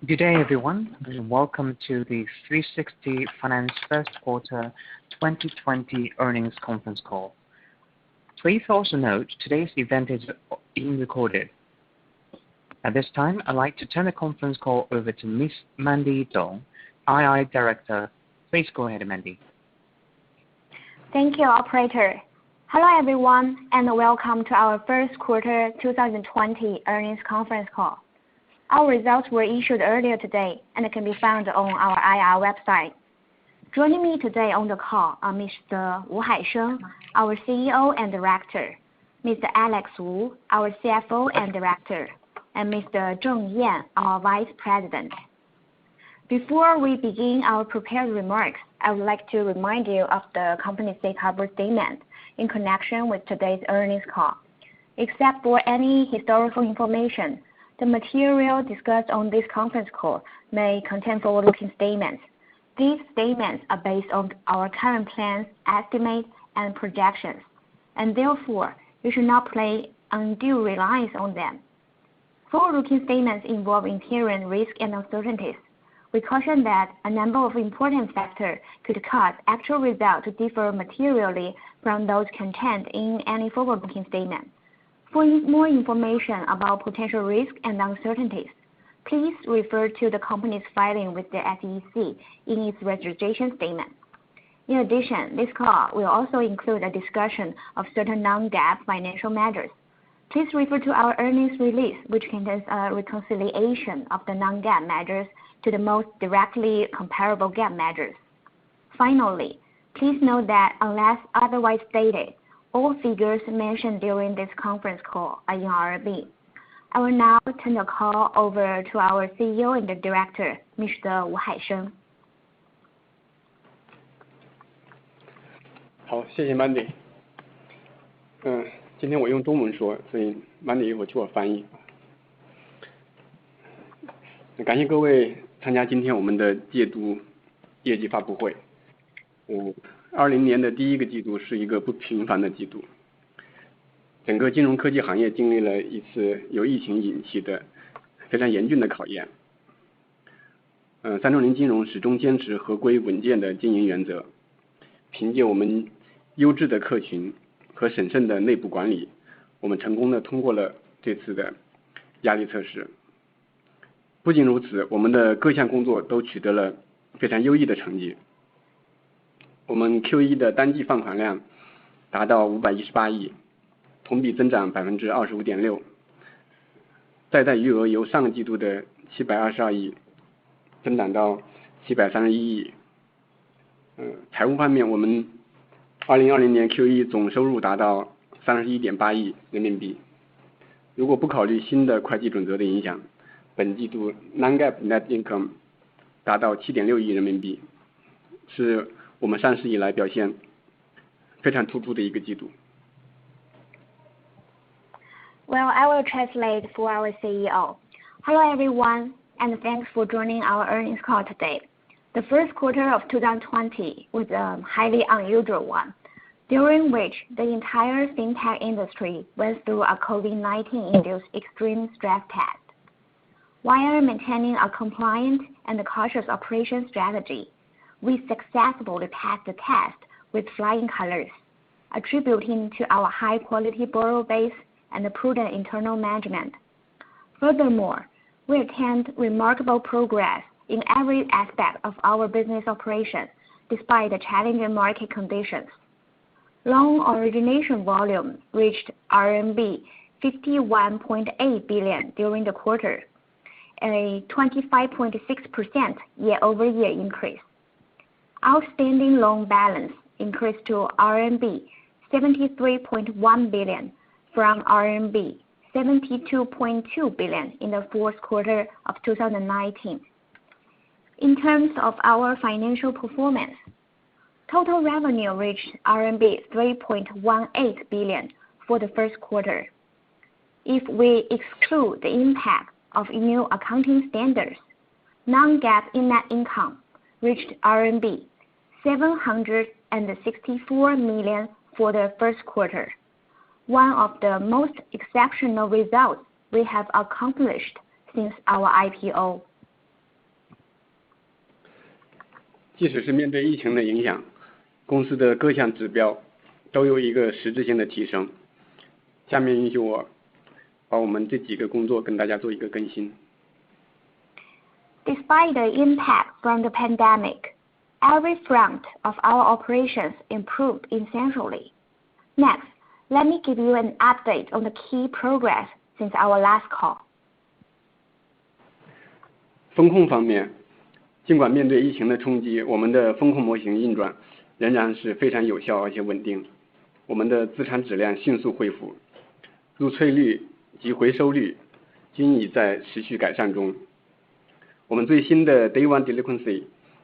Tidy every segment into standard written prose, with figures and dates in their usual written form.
Good day, everyone, and welcome to the 360 Finance First Quarter 2020 Earnings Conference Call. Please also note today's event is being recorded. At this time, I'd like to turn the conference call over to Ms. Mandy Dong, II Director. Please go ahead, Mandy. Thank you, operator. Hello, everyone, and welcome to our first quarter 2020 earnings conference call. Our results were issued earlier today and can be found on our IR website. Joining me today on the call are Mr. Haisheng, our CEO and Director, Mr. Alex Wu, our CFO and Director, and Mr. Zheng Yan, our Vice President. Before we begin our prepared remarks, I would like to remind you of the company's safe harbor statement in connection with today's earnings call. Except for any historical information, the material discussed on this conference call may contain forward-looking statements. These statements are based on our current plans, estimates, and projections, and therefore you should not place undue reliance on them. Forward-looking statements involve inherent risks and uncertainties. We caution that a number of important factors could cause actual results to differ materially from those contained in any forward-looking statement. For more information about potential risks and uncertainties, please refer to the company's filing with the SEC in its registration statement. In addition, this call will also include a discussion of certain non-GAAP financial measures. Please refer to our earnings release, which contains a reconciliation of the non-GAAP measures to the most directly comparable GAAP measures. Finally, please note that unless otherwise stated, all figures mentioned during this conference call are in RMB. I will now turn the call over to our CEO and the Director, Mr. Haisheng. 好，谢谢 Mandy。今天我用中文说，所以 Mandy 一会儿替我翻译。感谢各位参加今天我们的季度业绩发布会。20年的第一个季度是一个不平凡的季度，整个金融科技行业经历了一次由疫情引起的非常严峻的考验。360金融始终坚持合规稳健的经营原则，凭借我们优质的客群和审慎的内部管理，我们成功的通过了这次的压力测试。不仅如此，我们的各项工作都取得了非常优异的成绩。我们 Q1 的单季放款量达到518亿，同比增长 25.6%， 在贷余额由上个季度的722亿增长到731亿。财务方面，我们2020年 Q1 总收入达到 31.8 亿人民币。如果不考虑新的会计准则的影响，本季度 non-GAAP net income 达到 7.6 亿人民币，是我们上市以来表现非常突出的一个季度。Well, I will translate for our CEO. Hello, everyone, and thanks for joining our earnings call today. The first quarter of 2020 was a highly unusual one, during which the entire fintech industry went through a COVID-19-induced extreme stress test. While maintaining a compliant and cautious operation strategy, we successfully passed the test with flying colors, attributing to our high-quality borrower base and prudent internal management. Furthermore, we attained remarkable progress in every aspect of our business operation, despite the challenging market conditions. Loan origination volume reached RMB 51.8 billion during the quarter, a 25.6% year-over-year increase. Outstanding loan balance increased to RMB 73.1 billion from RMB 72.2 billion in the fourth quarter of 2019. In terms of our financial performance, total revenue reached RMB 3.18 billion for the first quarter. If we exclude the impact of new accounting standards, non-GAAP net income reached RMB 764 million for the first quarter, one of the most exceptional results we have accomplished since our IPO. 即使是面对疫情的影响，公司的各项指标都有一个实质性的提升。下面允许我把我们这几个工作跟大家做一个更新。Despite the impact from the pandemic, every front of our operations improved essentially. Next, let me give you an update on the key progress since our last call. 风控方面，尽管面对疫情的冲击，我们的风控模型运转仍然是非常有效而且稳定。我们的资产质量迅速恢复，入催率及回收率均已在持续改善中。我们最新的 Day One Delinquency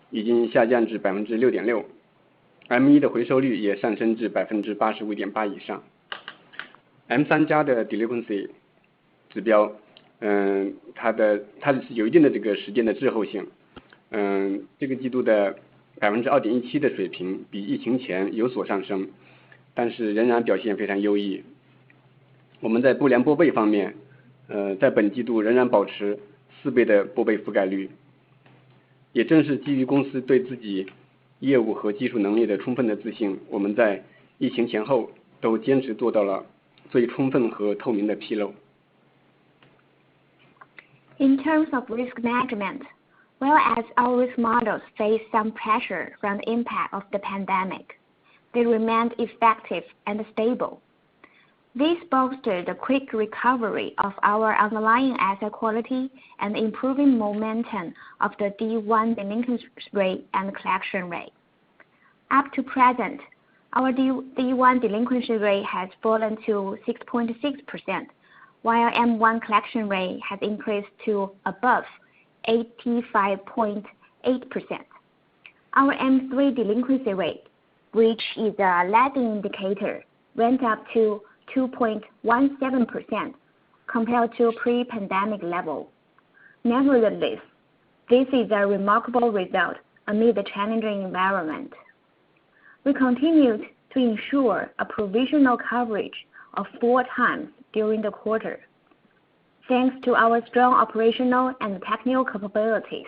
已经下降至 6.6%， M1 的回收率也上升至 85.8% 以上。M3 加的 Delinquency 指标，它是有一定的这个时间的滞后性。这个季度的 2.17% 的水平比疫情前有所上升，但是仍然表现非常优异。我们在不良拨备方面，在本季度仍然保持4倍的拨备覆盖率。也正是基于公司对自己业务和技术能力的充分的自信，我们在疫情前后都坚持做到了最充分和透明的披露。In terms of risk management, whereas our risk models face some pressure from the impact of the pandemic, they remained effective and stable. This bolstered the quick recovery of our underlying asset quality and improving momentum of the D1 delinquency rate and collection rate. Up to present, our D1 delinquency rate has fallen to 6.6%, while M1 collection rate has increased to above 85.8%. Our M3 delinquency rate, which is a lagging indicator, went up to 2.17% compared to pre-pandemic level. Nevertheless, this is a remarkable result amid the challenging environment. We continued to ensure a provisional coverage of 4 times during the quarter. Thanks to our strong operational and technical capabilities,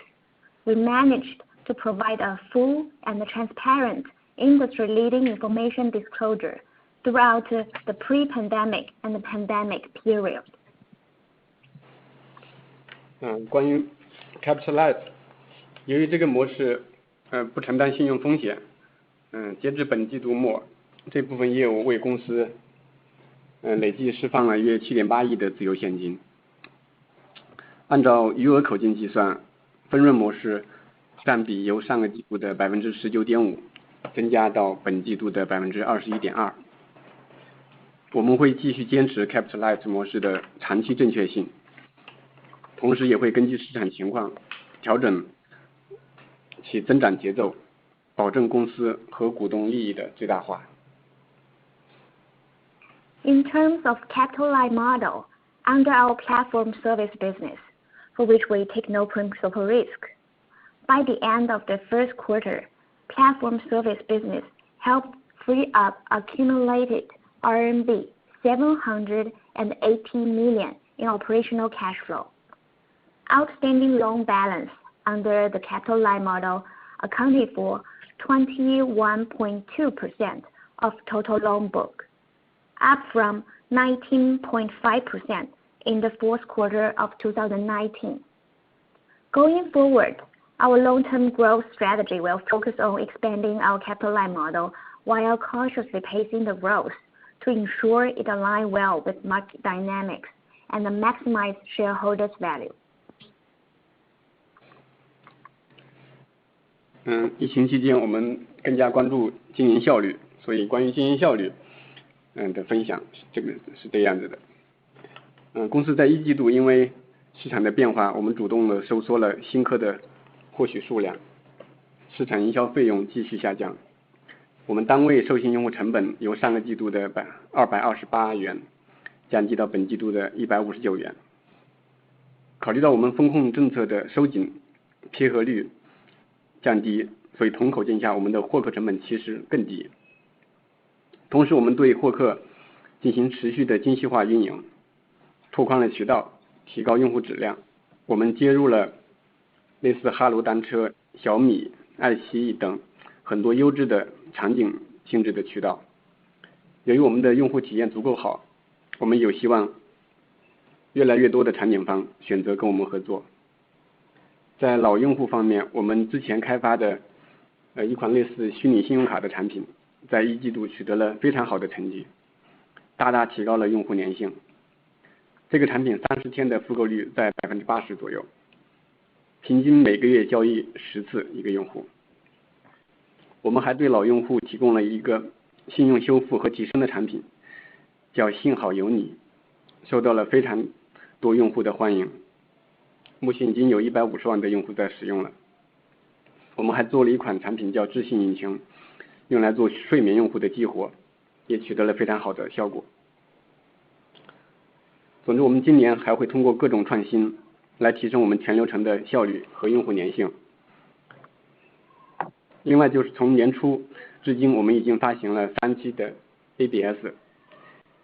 we managed to provide a full and transparent industry-leading information disclosure throughout the pre-pandemic and the pandemic period. 关于 Capital Light， 由于这个模式不承担信用风险，截至本季度末，这部分业务为公司累计释放了约 7.8 亿的自由现金。按照余额口径计算，分润模式占比由上个季度的 19.5% 增加到本季度的 21.2%。我们会继续坚持 Capital Light 模式的长期正确性，同时也会根据市场情况调整其增长节奏，保证公司和股东利益的最大化。In terms of capital light model, under our platform service business, for which we take no principal risk, by the end of the first quarter, platform service business helped free up accumulated RMB 780 million in operational cash flow. Outstanding loan balance under the capital light model accounted for 21.2% of total loan book, up from 19.5% in the fourth quarter of 2019. Going forward, our long-term growth strategy will focus on expanding our capital light model while cautiously pacing the growth to ensure it aligns well with market dynamics and maximize shareholders' value. 疫情期间我们更加关注经营效率，所以关于经营效率的分享，这个是这样子的。公司在一季度因为市场的变化，我们主动的收缩了新客的获取数量，市场营销费用继续下降。我们单位授信用户成本由上个季度的228元降低到本季度的159元。考虑到我们风控政策的收紧，贴合率降低，所以同口径下我们的获客成本其实更低。同时我们对获客进行持续的精细化运营，拓宽了渠道，提高用户质量。我们接入了类似哈罗单车、小米、爱奇艺等很多优质的场景性质的渠道。由于我们的用户体验足够好，我们有希望越来越多的产品方选择跟我们合作。在老用户方面，我们之前开发的一款类似虚拟信用卡的产品，在一季度取得了非常好的成绩，大大提高了用户粘性。这个产品30天的复购率在80%左右，平均每个月交易10次一个用户。我们还对老用户提供了一个信用修复和提升的产品，叫幸好有你，受到了非常多用户的欢迎，目前已经有150万的用户在使用了。我们还做了一款产品叫智信引擎，用来做睡眠用户的激活，也取得了非常好的效果。总之，我们今年还会通过各种创新来提升我们全流程的效率和用户粘性。另外就是从年初至今，我们已经发行了3期的 ABS，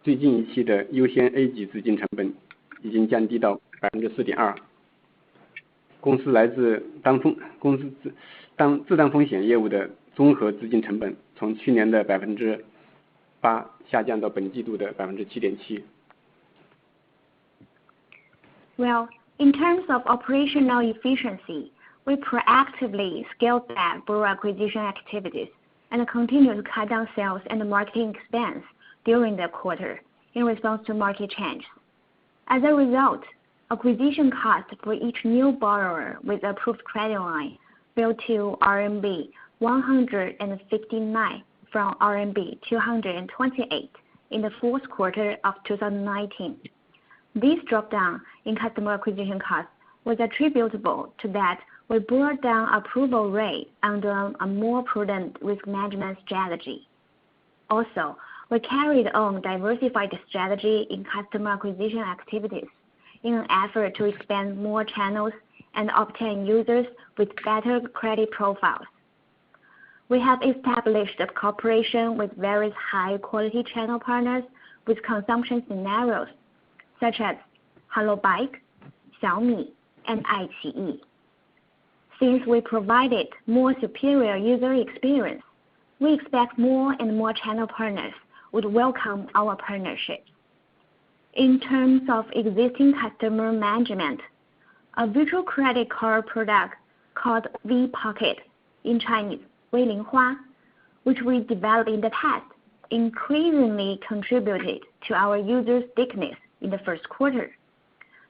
最近一期的优先 A 级资金成本已经降低到 4.2%。公司自担风险业务的综合资金成本从去年的 8% 下降到本季度的 7.7%。Well, in terms of operational efficiency, we proactively scaled back borrower acquisition activities and continued to cut down sales and marketing expense during the quarter in response to market change. As a result, acquisition cost for each new borrower with approved credit line fell to RMB 159 from RMB 228 in the fourth quarter of 2019. This drop down in customer acquisition costs was attributable to that we brought down approval rate under a more prudent risk management strategy. Also, we carried on diversified strategy in customer acquisition activities in an effort to expand more channels and obtain users with better credit profiles. We have established a cooperation with various high-quality channel partners with consumption scenarios such as Hello Bike, Xiaomi, and iQIYI. Since we provided more superior user experience, we expect more and more channel partners would welcome our partnership. In terms of existing customer management, a virtual credit card product called V Pocket, in Chinese, 微零花, which we developed in the past, increasingly contributed to our user stickiness in the first quarter.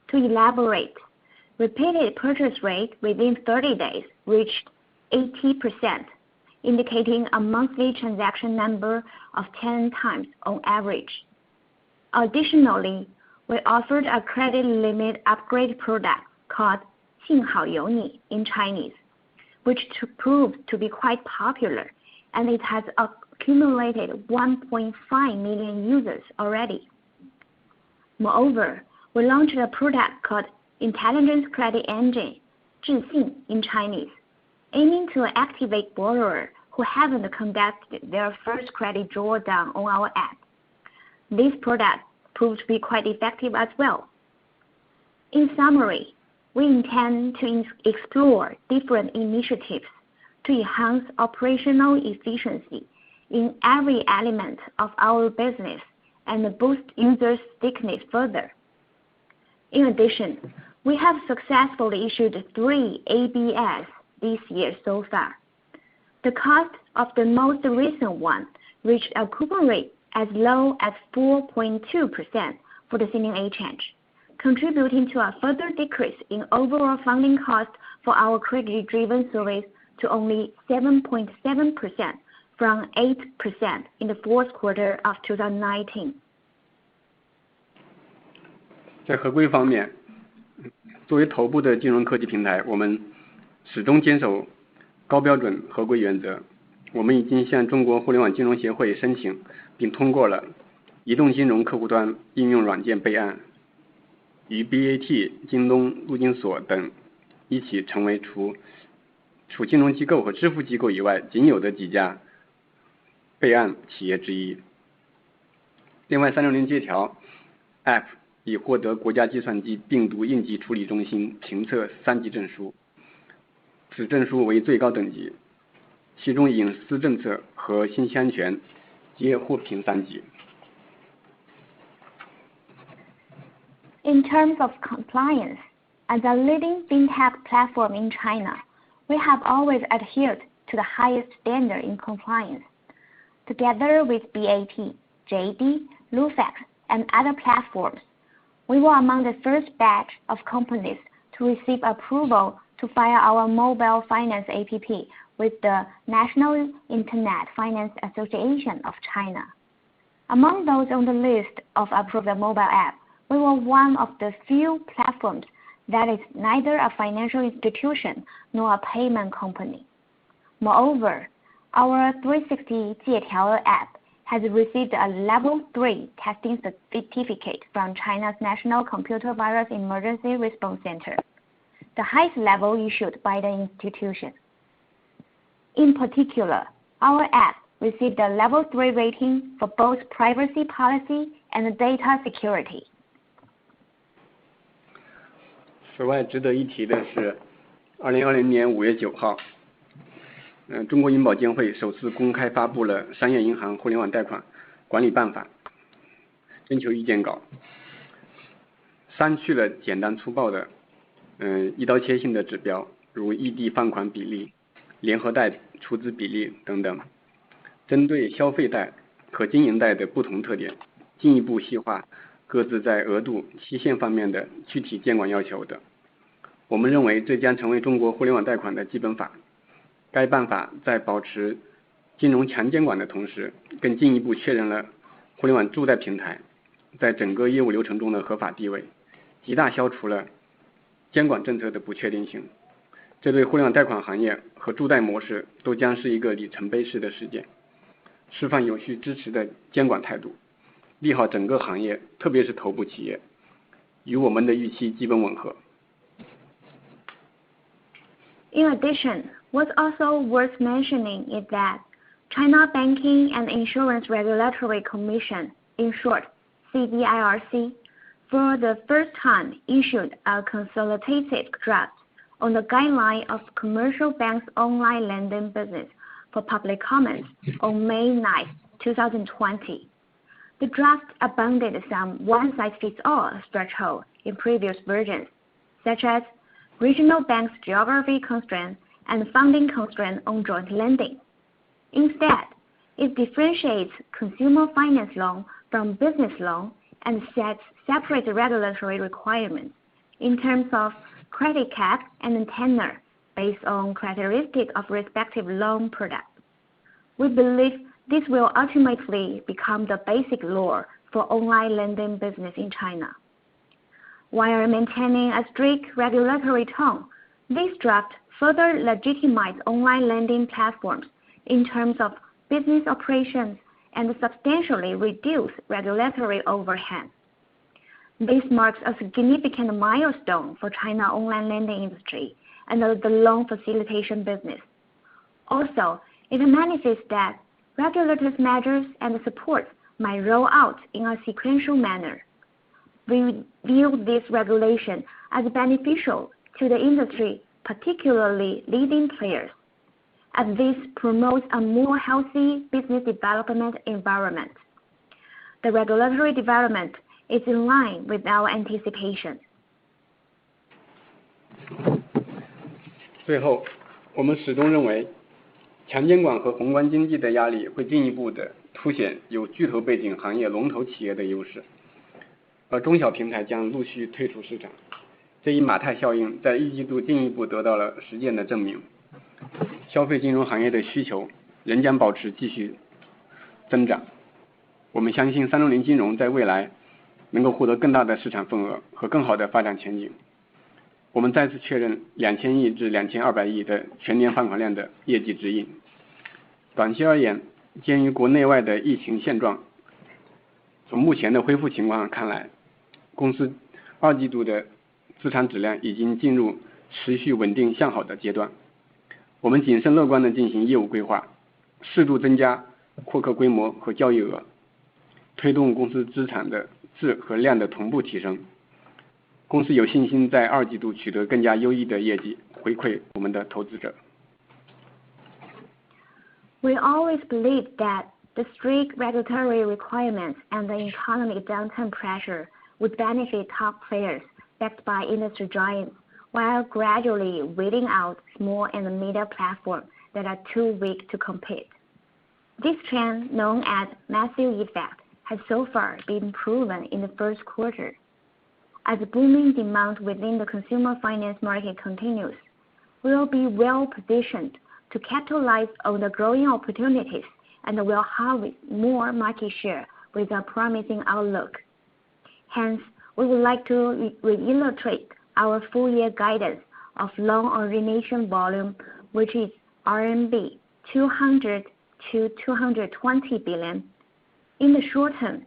To elaborate, repeated purchase rate within 30 days reached 80%, indicating a monthly transaction number of 10 times on average. Additionally, we offered a credit limit upgrade product called 幸好有你 in Chinese, which proved to be quite popular, and it has accumulated 1.5 million users already. Moreover, we launched a product called Intelligence Credit Engine, 智信 in Chinese, aiming to activate borrowers who haven't conducted their first credit drawdown on our app. This product proved to be quite effective as well. In summary, we intend to explore different initiatives to enhance operational efficiency in every element of our business and boost user stickiness further. In addition, we have successfully issued 3 ABS this year so far. The cost of the most recent one reached a coupon rate as low as 4.2% for the CNY change, contributing to a further decrease in overall funding cost for our credit-driven service to only 7.7% from 8% in the fourth quarter of 2019. 在合规方面，作为头部的金融科技平台，我们始终坚守高标准合规原则。我们已经向中国互联网金融协会申请并通过了移动金融客户端应用软件备案，与 BAT、京东、陆金所等一起成为除金融机构和支付机构以外仅有的几家备案企业之一。另外，360借条 App 已获得国家计算机病毒应急处理中心评测3级证书，此证书为最高等级，其中隐私政策和信息安全皆获评3级。In terms of compliance, as a leading fintech platform in China, we have always adhered to the highest standard in compliance. Together with BAT, JD, Lufax, and other platforms, we were among the first batch of companies to receive approval to file our mobile finance app with the National Internet Finance Association of China. Among those on the list of approved mobile app, we were one of the few platforms that is neither a financial institution nor a payment company. Moreover, our 360 Jietiao app has received a level 3 testing certificate from China's National Computer Virus Emergency Response Center, the highest level issued by the institution. In particular, our app received a level 3 rating for both privacy policy and data security. 此外，值得一提的是，2020年5月9号，中国银保监会首次公开发布了《商业银行互联网贷款管理办法》征求意见稿，删去了简单粗暴的一刀切性的指标，如异地放款比例、联合贷出资比例等等，针对消费贷和经营贷的不同特点，进一步细化各自在额度、期限方面的具体监管要求的。我们认为这将成为中国互联网贷款的基本法。该办法在保持金融强监管的同时，更进一步确认了互联网助贷平台在整个业务流程中的合法地位，极大消除了监管政策的不确定性。这对互联网贷款行业和助贷模式都将是一个里程碑式的事件，释放有序支持的监管态度，利好整个行业，特别是头部企业，与我们的预期基本吻合。In addition, what's also worth mentioning is that China Banking and Insurance Regulatory Commission, in short, CBIRC, for the first time issued a consolidated draft on the guideline of commercial banks' online lending business for public comment on May 9, 2020. The draft abandoned some one-size-fits-all threshold in previous versions, such as regional banks' geography constraint and funding constraint on joint lending. Instead, it differentiates consumer finance loan from business loan and sets separate regulatory requirements in terms of credit cap and tenor based on characteristics of respective loan products. We believe this will ultimately become the basic law for online lending business in China. While maintaining a strict regulatory tone, this draft further legitimizes online lending platforms in terms of business operations and substantially reduce regulatory overhead. This marks a significant milestone for China online lending industry and the loan facilitation business. Also, it manifests that regulatory measures and support might roll out in a sequential manner. We view this regulation as beneficial to the industry, particularly leading players, as this promotes a more healthy business development environment. The regulatory development is in line with our anticipation. 最后，我们始终认为，强监管和宏观经济的压力会进一步的凸显有巨头背景行业龙头企业的优势，而中小平台将陆续退出市场。这一马太效应在一季度进一步得到了实践的证明。消费金融行业的需求仍将保持继续增长。我们相信360金融在未来能够获得更大的市场份额和更好的发展前景。我们再次确认2000亿至2200亿的全年放款量的业绩指引。短期而言，鉴于国内外的疫情现状，从目前的恢复情况上看来，公司2季度的资产质量已经进入持续稳定向好的阶段。我们谨慎乐观地进行业务规划，适度增加获客规模和交易额，推动公司资产的质和量的同步提升。公司有信心在2季度取得更加优异的业绩，回馈我们的投资者。We always believed that the strict regulatory requirements and the economic downturn pressure would benefit top players backed by industry giants, while gradually weeding out small and middle platforms that are too weak to compete. This trend, known as massive effect, has so far been proven in the first quarter. As booming demand within the consumer finance market continues, we will be well positioned to capitalize on the growing opportunities and will harvest more market share with a promising outlook. Hence, we would like to reiterate our full-year guidance of loan origination volume, which is RMB 200 to 220 billion. In the short term,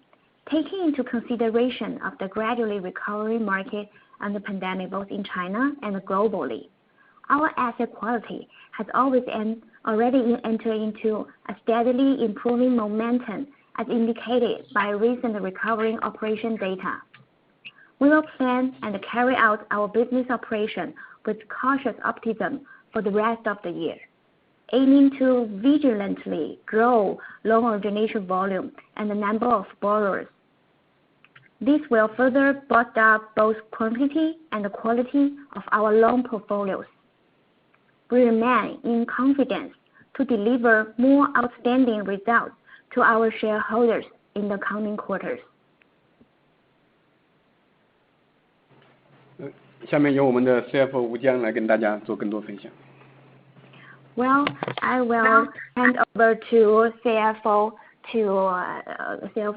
taking into consideration of the gradually recovering market and the pandemic both in China and globally, our asset quality has already entered into a steadily improving momentum as indicated by recent recovering operation data. We will plan and carry out our business operation with cautious optimism for the rest of the year, aiming to vigilantly grow loan origination volume and the number of borrowers. This will further boost up both quantity and the quality of our loan portfolios. We remain in confidence to deliver more outstanding results to our shareholders in the coming quarters. 下面由我们的 CFO 吴江来跟大家做更多分享。Well, I will hand over to CFO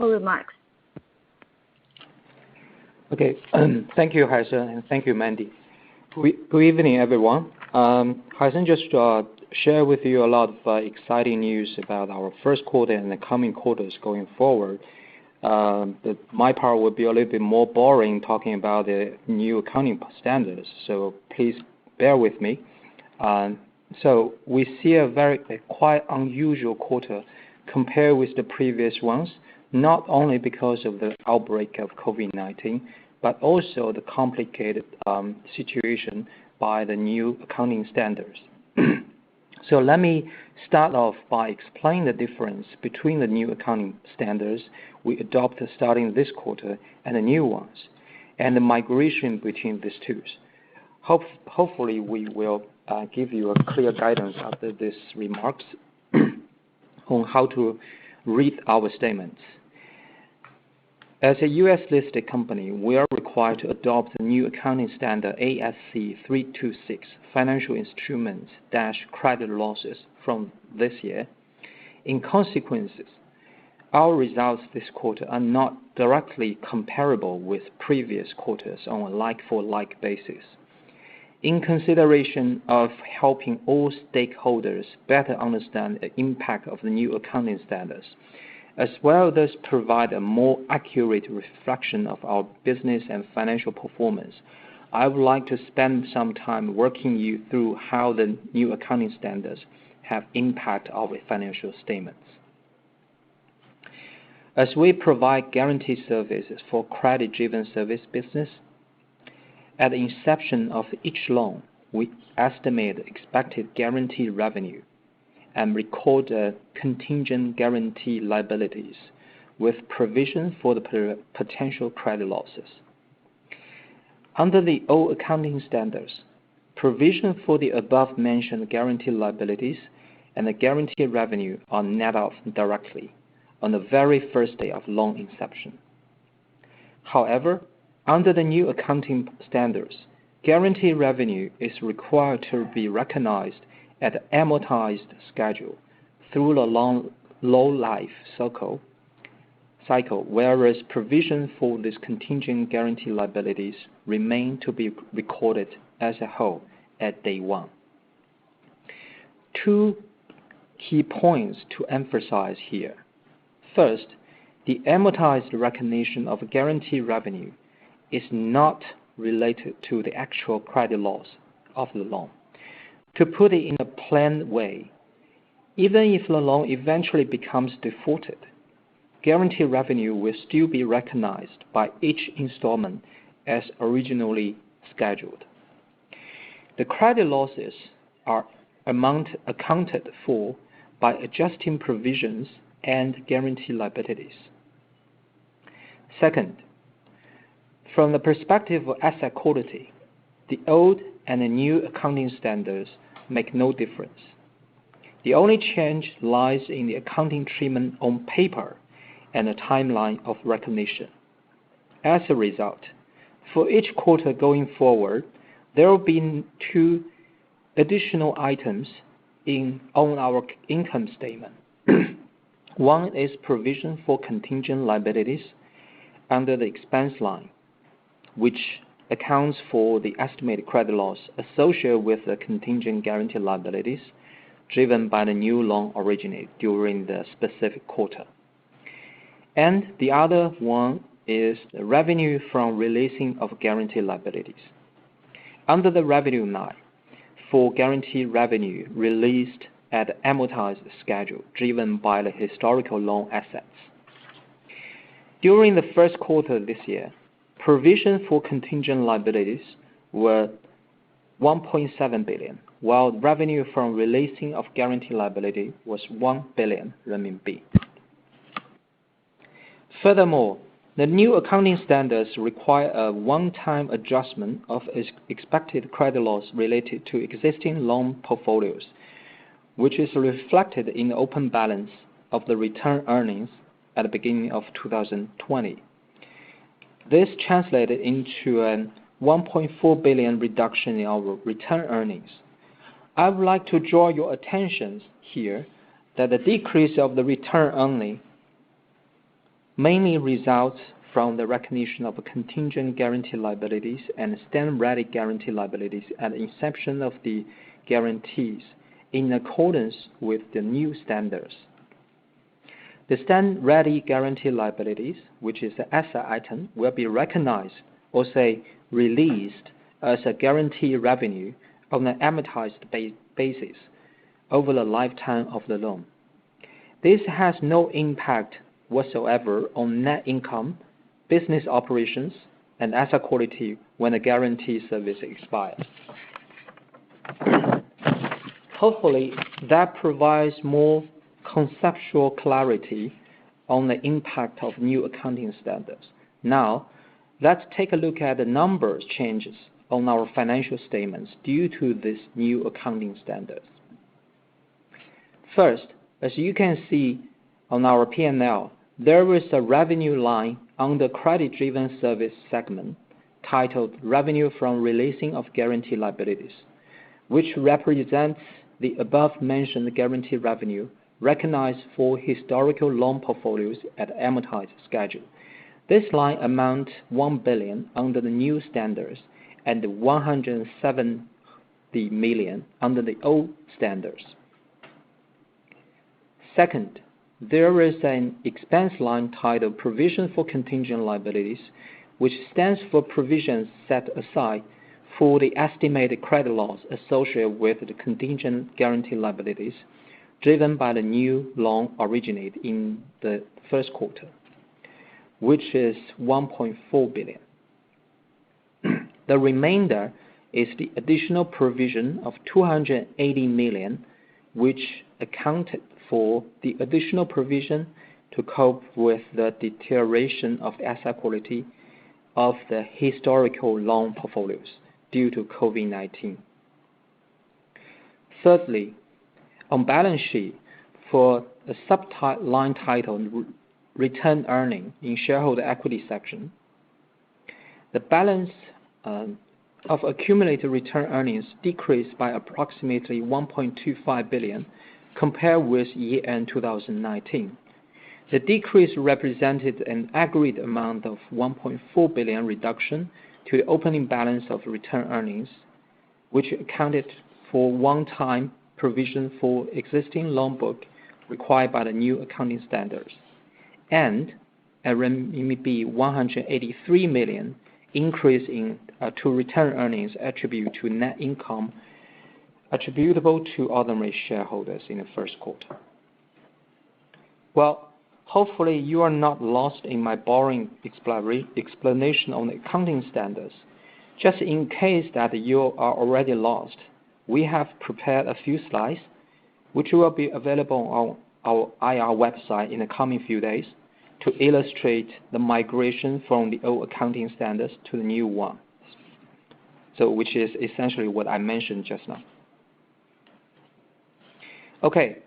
remarks. Okay, thank you, Haisheng, and thank you, Mandy. Good evening, everyone. Haisheng just share with you a lot of exciting news about our first quarter and the coming quarters going forward. My part will be a little bit more boring talking about the new accounting standards, so please bear with me. So we see a quite unusual quarter compared with the previous ones, not only because of the outbreak of COVID-19, but also the complicated situation by the new accounting standards. So let me start off by explaining the difference between the new accounting standards we adopted starting this quarter and the new ones, and the migration between these two. Hopefully we will give you a clear guidance after these remarks on how to read our statements. As a US-listed company, we are required to adopt the new accounting standard ASC 326, Financial Instruments - Credit Losses, from this year. In consequence, our results this quarter are not directly comparable with previous quarters on a like-for-like basis. In consideration of helping all stakeholders better understand the impact of the new accounting standards, as well as provide a more accurate reflection of our business and financial performance, I would like to spend some time walking you through how the new accounting standards have impacted our financial statements. As we provide guarantee services for credit-driven service business, at the inception of each loan, we estimate expected guarantee revenue and record contingent guarantee liabilities with provision for the potential credit losses. Under the old accounting standards, provision for the above-mentioned guarantee liabilities and the guarantee revenue are net off directly on the very first day of loan inception. However, under the new accounting standards, guarantee revenue is required to be recognized at the amortized schedule through the low life cycle, whereas provision for these contingent guarantee liabilities remain to be recorded as a whole at day one. Two key points to emphasize here. First, the amortized recognition of guarantee revenue is not related to the actual credit loss of the loan. To put it in a plain way, even if the loan eventually becomes defaulted, guarantee revenue will still be recognized by each installment as originally scheduled. The credit losses are accounted for by adjusting provisions and guarantee liabilities. Second, from the perspective of asset quality, the old and the new accounting standards make no difference. The only change lies in the accounting treatment on paper and the timeline of recognition. As a result, for each quarter going forward, there will be two additional items on our income statement. One is provision for contingent liabilities under the expense line, which accounts for the estimated credit loss associated with the contingent guarantee liabilities driven by the new loan originated during the specific quarter. And the other one is the revenue from releasing of guarantee liabilities. Under the revenue line, for guarantee revenue released at amortized schedule driven by the historical loan assets. During the first quarter this year, provision for contingent liabilities were 1.7 billion, while revenue from releasing of guarantee liability was 1 billion renminbi. Furthermore, the new accounting standards require a one-time adjustment of expected credit loss related to existing loan portfolios, which is reflected in the open balance of the return earnings at the beginning of 2020. This translated into a 1.4 billion reduction in our return earnings. I would like to draw your attention here that the decrease of the return earning mainly results from the recognition of contingent guarantee liabilities and stand-ready guarantee liabilities at the inception of the guarantees in accordance with the new standards. The stand-ready guarantee liabilities, which is the asset item, will be recognized or say released as a guarantee revenue on an amortized basis over the lifetime of the loan. This has no impact whatsoever on net income, business operations, and asset quality when the guarantee service expires. Hopefully, that provides more conceptual clarity on the impact of new accounting standards. Now, let's take a look at the numbers changes on our financial statements due to this new accounting standards. First, as you can see on our P&L, there is a revenue line on the credit-driven service segment titled Revenue from Releasing of Guarantee Liabilities, which represents the above-mentioned guarantee revenue recognized for historical loan portfolios at amortized schedule. This line amounts 1 billion under the new standards and 170 million under the old standards. Second, there is an expense line titled Provision for Contingent Liabilities, which stands for provisions set aside for the estimated credit loss associated with the contingent guarantee liabilities driven by the new loan originated in the first quarter, which is 1.4 billion. The remainder is the additional provision of 280 million, which accounted for the additional provision to cope with the deterioration of asset quality of the historical loan portfolios due to COVID-19. Thirdly, on balance sheet, for a subline titled Return Earning in Shareholder Equity section, the balance of accumulated return earnings decreased by approximately 1.25 billion compared with year-end 2019. The decrease represented an aggregate amount of 1.4 billion reduction to the opening balance of return earnings, which accounted for one-time provision for existing loan book required by the new accounting standards, and a RMB 183 million increase to return earnings attributed to net income attributable to ordinary shareholders in the first quarter. Well, hopefully you are not lost in my boring explanation on the accounting standards. Just in case that you are already lost, we have prepared a few slides which will be available on our IR website in the coming few days to illustrate the migration from the old accounting standards to the new one. So which is essentially what I mentioned just now. Okay,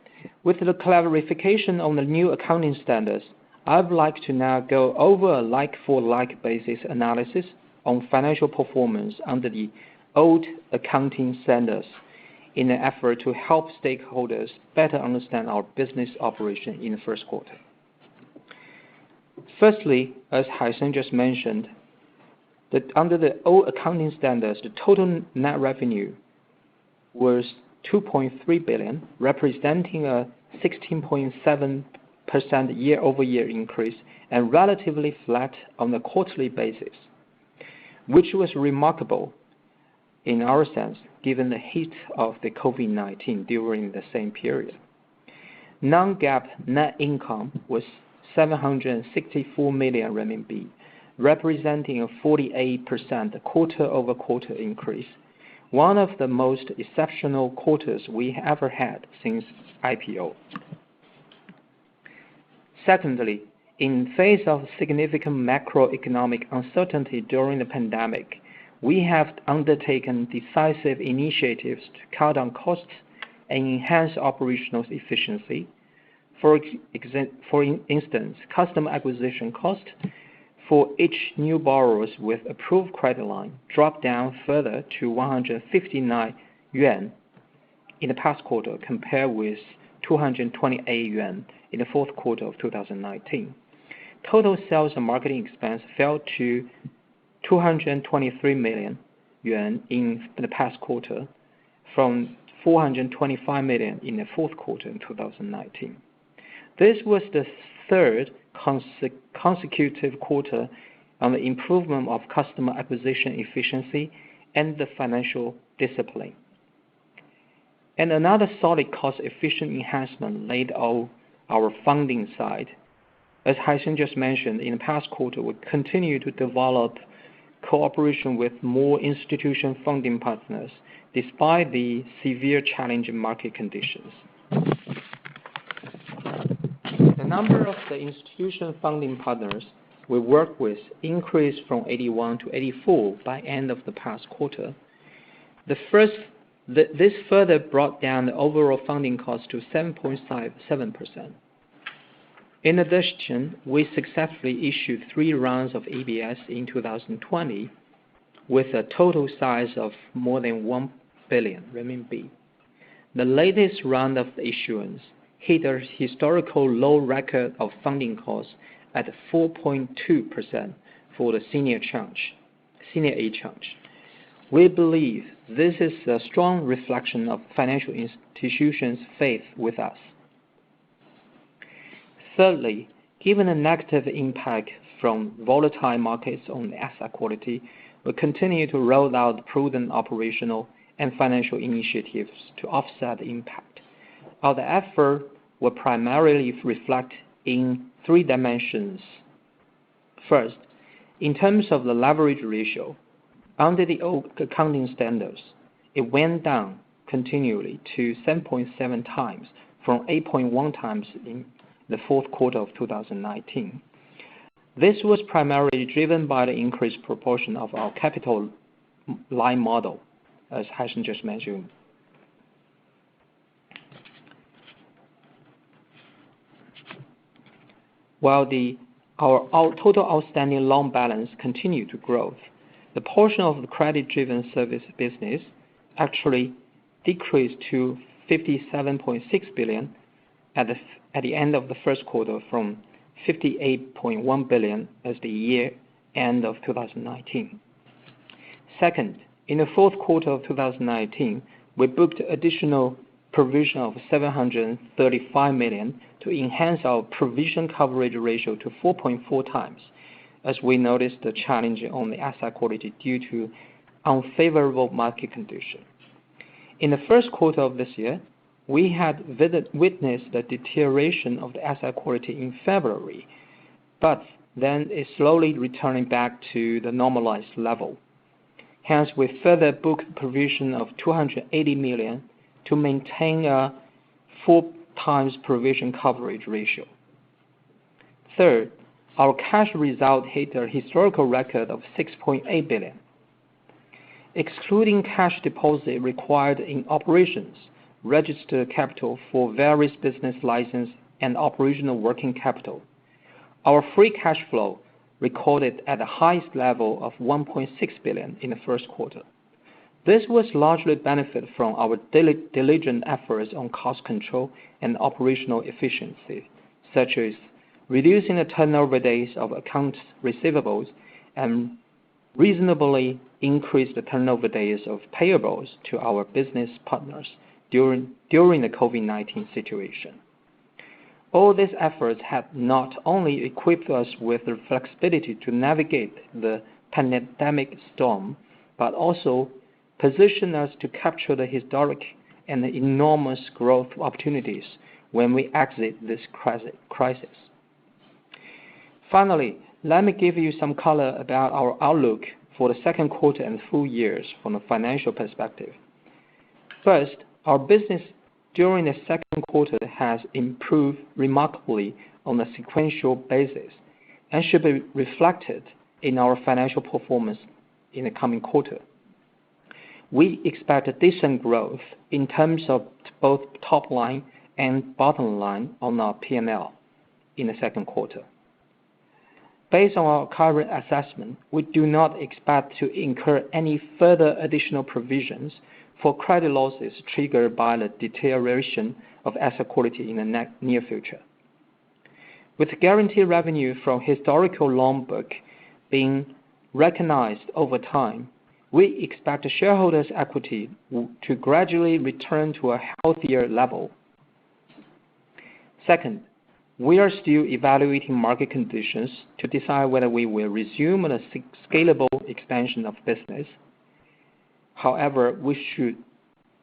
with the clarification on the new accounting standards, I'd like to now go over a like-for-like basis analysis on financial performance under the old accounting standards in an effort to help stakeholders better understand our business operation in the first quarter. Firstly, as Haisheng just mentioned, that under the old accounting standards, the total net revenue was 2.3 billion, representing a 16.7% year-over-year increase and relatively flat on a quarterly basis, which was remarkable in our sense, given the heat of the COVID-19 during the same period. Non-GAAP net income was 764 million RMB, representing a 48% quarter-over-quarter increase, one of the most exceptional quarters we ever had since IPO. Secondly, in face of significant macroeconomic uncertainty during the pandemic, we have undertaken decisive initiatives to cut down costs and enhance operational efficiency. For instance, customer acquisition cost for each new borrowers with approved credit line dropped down further to 159 yuan in the past quarter, compared with 228 yuan in the fourth quarter of 2019. Total sales and marketing expense fell to 223 million yuan in the past quarter, from 425 million in the fourth quarter in 2019. This was the third consecutive quarter on the improvement of customer acquisition efficiency and the financial discipline. And another solid cost-efficient enhancement laid on our funding side. As Haisheng just mentioned, in the past quarter, we continue to develop cooperation with more institution funding partners, despite the severe challenging market conditions. The number of the institution funding partners we work with increased from 81 to 84 by end of the past quarter. This further brought down the overall funding cost to 7.57%. In addition, we successfully issued 3 rounds of ABS in 2020 with a total size of more than 1 billion renminbi. The latest round of the issuance hit a historical low record of funding costs at 4.2% for the senior A tranche. We believe this is a strong reflection of financial institutions' faith with us. Thirdly, given the negative impact from volatile markets on asset quality, we continue to roll out prudent operational and financial initiatives to offset the impact. Our effort will primarily reflect in 3 dimensions. First, in terms of the leverage ratio, under the old accounting standards, it went down continually to 7.7 times from 8.1 times in the fourth quarter of 2019. This was primarily driven by the increased proportion of our capital line model, as Haisheng just mentioned. While our total outstanding loan balance continued to grow, the portion of the credit-driven service business actually decreased to 57.6 billion at the end of the first quarter from 58.1 billion as the year end of 2019. Second, in the fourth quarter of 2019, we booked additional provision of 735 million to enhance our provision coverage ratio to 4.4 times, as we noticed the challenge on the asset quality due to unfavorable market conditions. In the first quarter of this year, we had witnessed the deterioration of the asset quality in February, but then it's slowly returning back to the normalized level. Hence, we further booked provision of 280 million to maintain a 4 times provision coverage ratio. Third, our cash result hit a historical record of 6.8 billion. Excluding cash deposit required in operations, registered capital for various business license and operational working capital, our free cash flow recorded at the highest level of 1.6 billion in the first quarter. This was largely benefit from our diligent efforts on cost control and operational efficiency, such as reducing the turnover days of accounts receivables and reasonably increased the turnover days of payables to our business partners during the COVID-19 situation. All these efforts have not only equipped us with the flexibility to navigate the pandemic storm, but also position us to capture the historic and the enormous growth opportunities when we exit this crisis. Finally, let me give you some color about our outlook for the second quarter and full years from a financial perspective. First, our business during the second quarter has improved remarkably on a sequential basis and should be reflected in our financial performance in the coming quarter. We expect a decent growth in terms of both top line and bottom line on our P&L in the second quarter. Based on our current assessment, we do not expect to incur any further additional provisions for credit losses triggered by the deterioration of asset quality in the near future. With guaranteed revenue from historical loan book being recognized over time, we expect the shareholders' equity to gradually return to a healthier level. Second, we are still evaluating market conditions to decide whether we will resume a scalable expansion of business. However, we should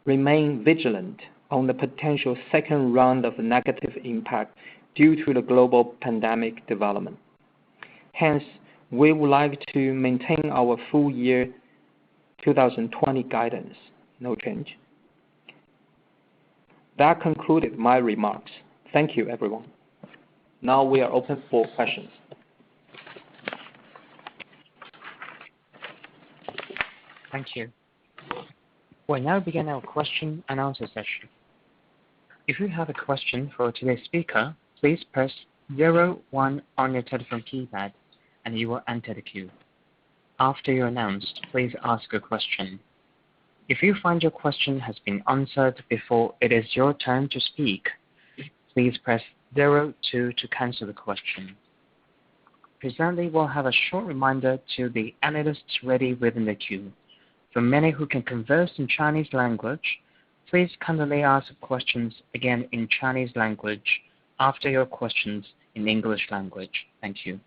remain vigilant on the potential second round of negative impact due to the global pandemic development. Hence, we would like to maintain our full year 2020 guidance, no change. That concluded my remarks. Thank you, everyone. Now we are open for questions. Thank you. We'll now begin our question and answer session. If you have a question for today's speaker, please press 01 on your telephone keypad and you will enter the queue. After you're announced, please ask a question. If you find your question has been answered before it is your turn to speak, please press 02 to cancel the question. Presently, we'll have a short reminder to the analysts ready within the queue. For many who can converse in Chinese language, please kindly ask questions again in Chinese language after your questions in English language. Thank you.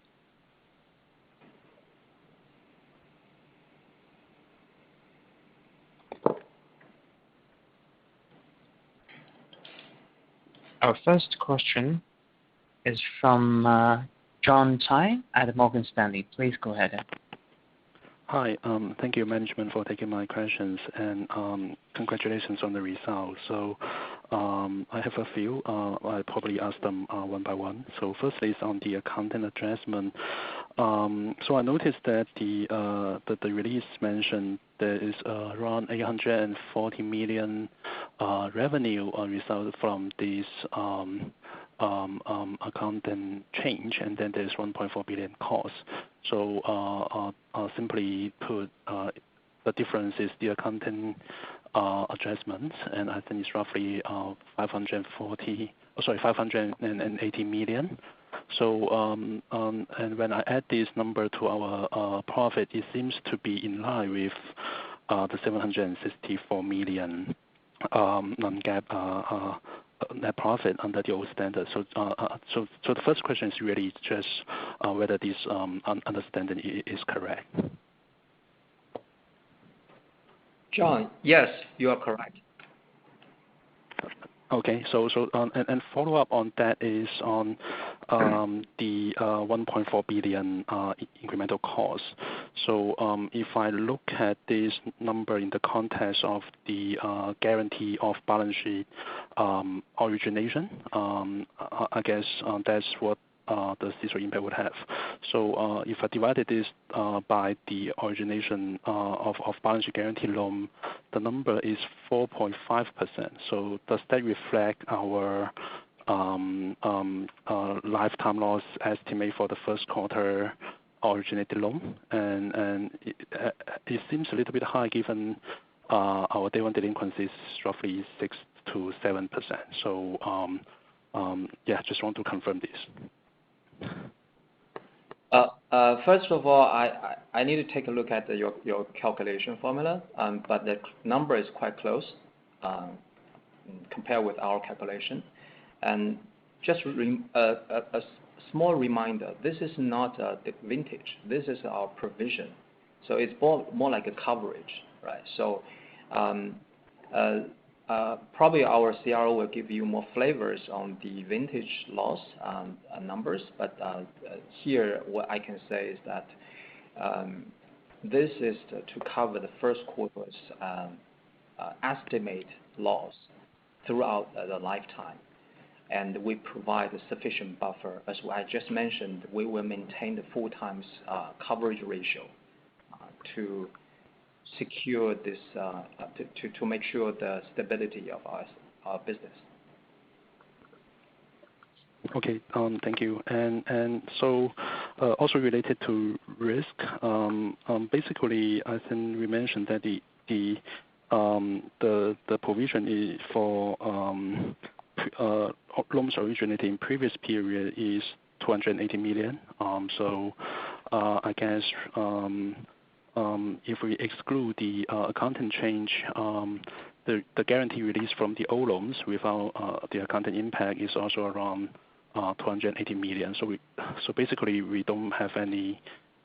Our first question is from John Tsai at Morgan Stanley. Please go ahead. Hi, thank you management for taking my questions and congratulations on the results. So I have a few. I'll probably ask them one by one. So firstly is on the accounting adjustment. So I noticed that the release mentioned there is around 840 million revenue result from this accounting change, and then there's 1.4 billion cost. So simply put, the difference is the accounting adjustments, and I think it's roughly 580 million. So and when I add this number to our profit, it seems to be in line with the 764 million non-GAAP net profit under the old standard. So the first question is really just whether this understanding is correct. John, yes, you are correct. Okay. And follow up on that is on the 1.4 billion incremental cost. So if I look at this number in the context of the guarantee of balance sheet origination, I guess that's what the CECL impact would have. So if I divided this by the origination of balance sheet guarantee loan, the number is 4.5%. So does that reflect our lifetime loss estimate for the first quarter originated loan? And it seems a little bit high given our day one delinquency is roughly 6 to 7%. So yeah, just want to confirm this. First of all, I need to take a look at your calculation formula, but the number is quite close compared with our calculation. And just a small reminder, this is not the vintage. This is our provision. So it's more like a coverage, right? So probably our CRO will give you more flavors on the vintage loss numbers, but here what I can say is that this is to cover the first quarter's estimate loss throughout the lifetime, and we provide a sufficient buffer. As I just mentioned, we will maintain the 4 times coverage ratio to secure this, to make sure the stability of our business. Okay, thank you. And so also related to risk, basically I think we mentioned that the provision is for loans originated in previous period is 280 million. So I guess if we exclude the accounting change, the guarantee release from the old loans without the accounting impact is also around 280 million. So basically we don't have any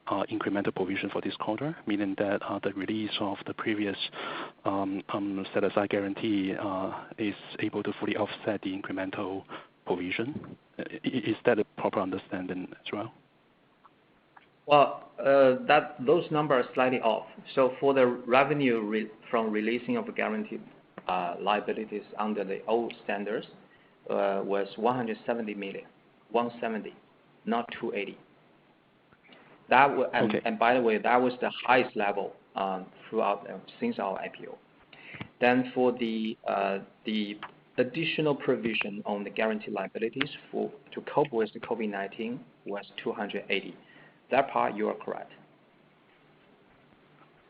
incremental provision for this quarter, meaning that the release of the previous set aside guarantee is able to fully offset the incremental provision. Is that a proper understanding as well? Well, those numbers are slightly off. So for the revenue from releasing of guaranteed liabilities under the old standards was 170 million, 170, not 280. Okay. And by the way, that was the highest level throughout since our IPO. Then for the additional provision on the guaranteed liabilities to cope with the COVID-19 was 280. That part you are correct.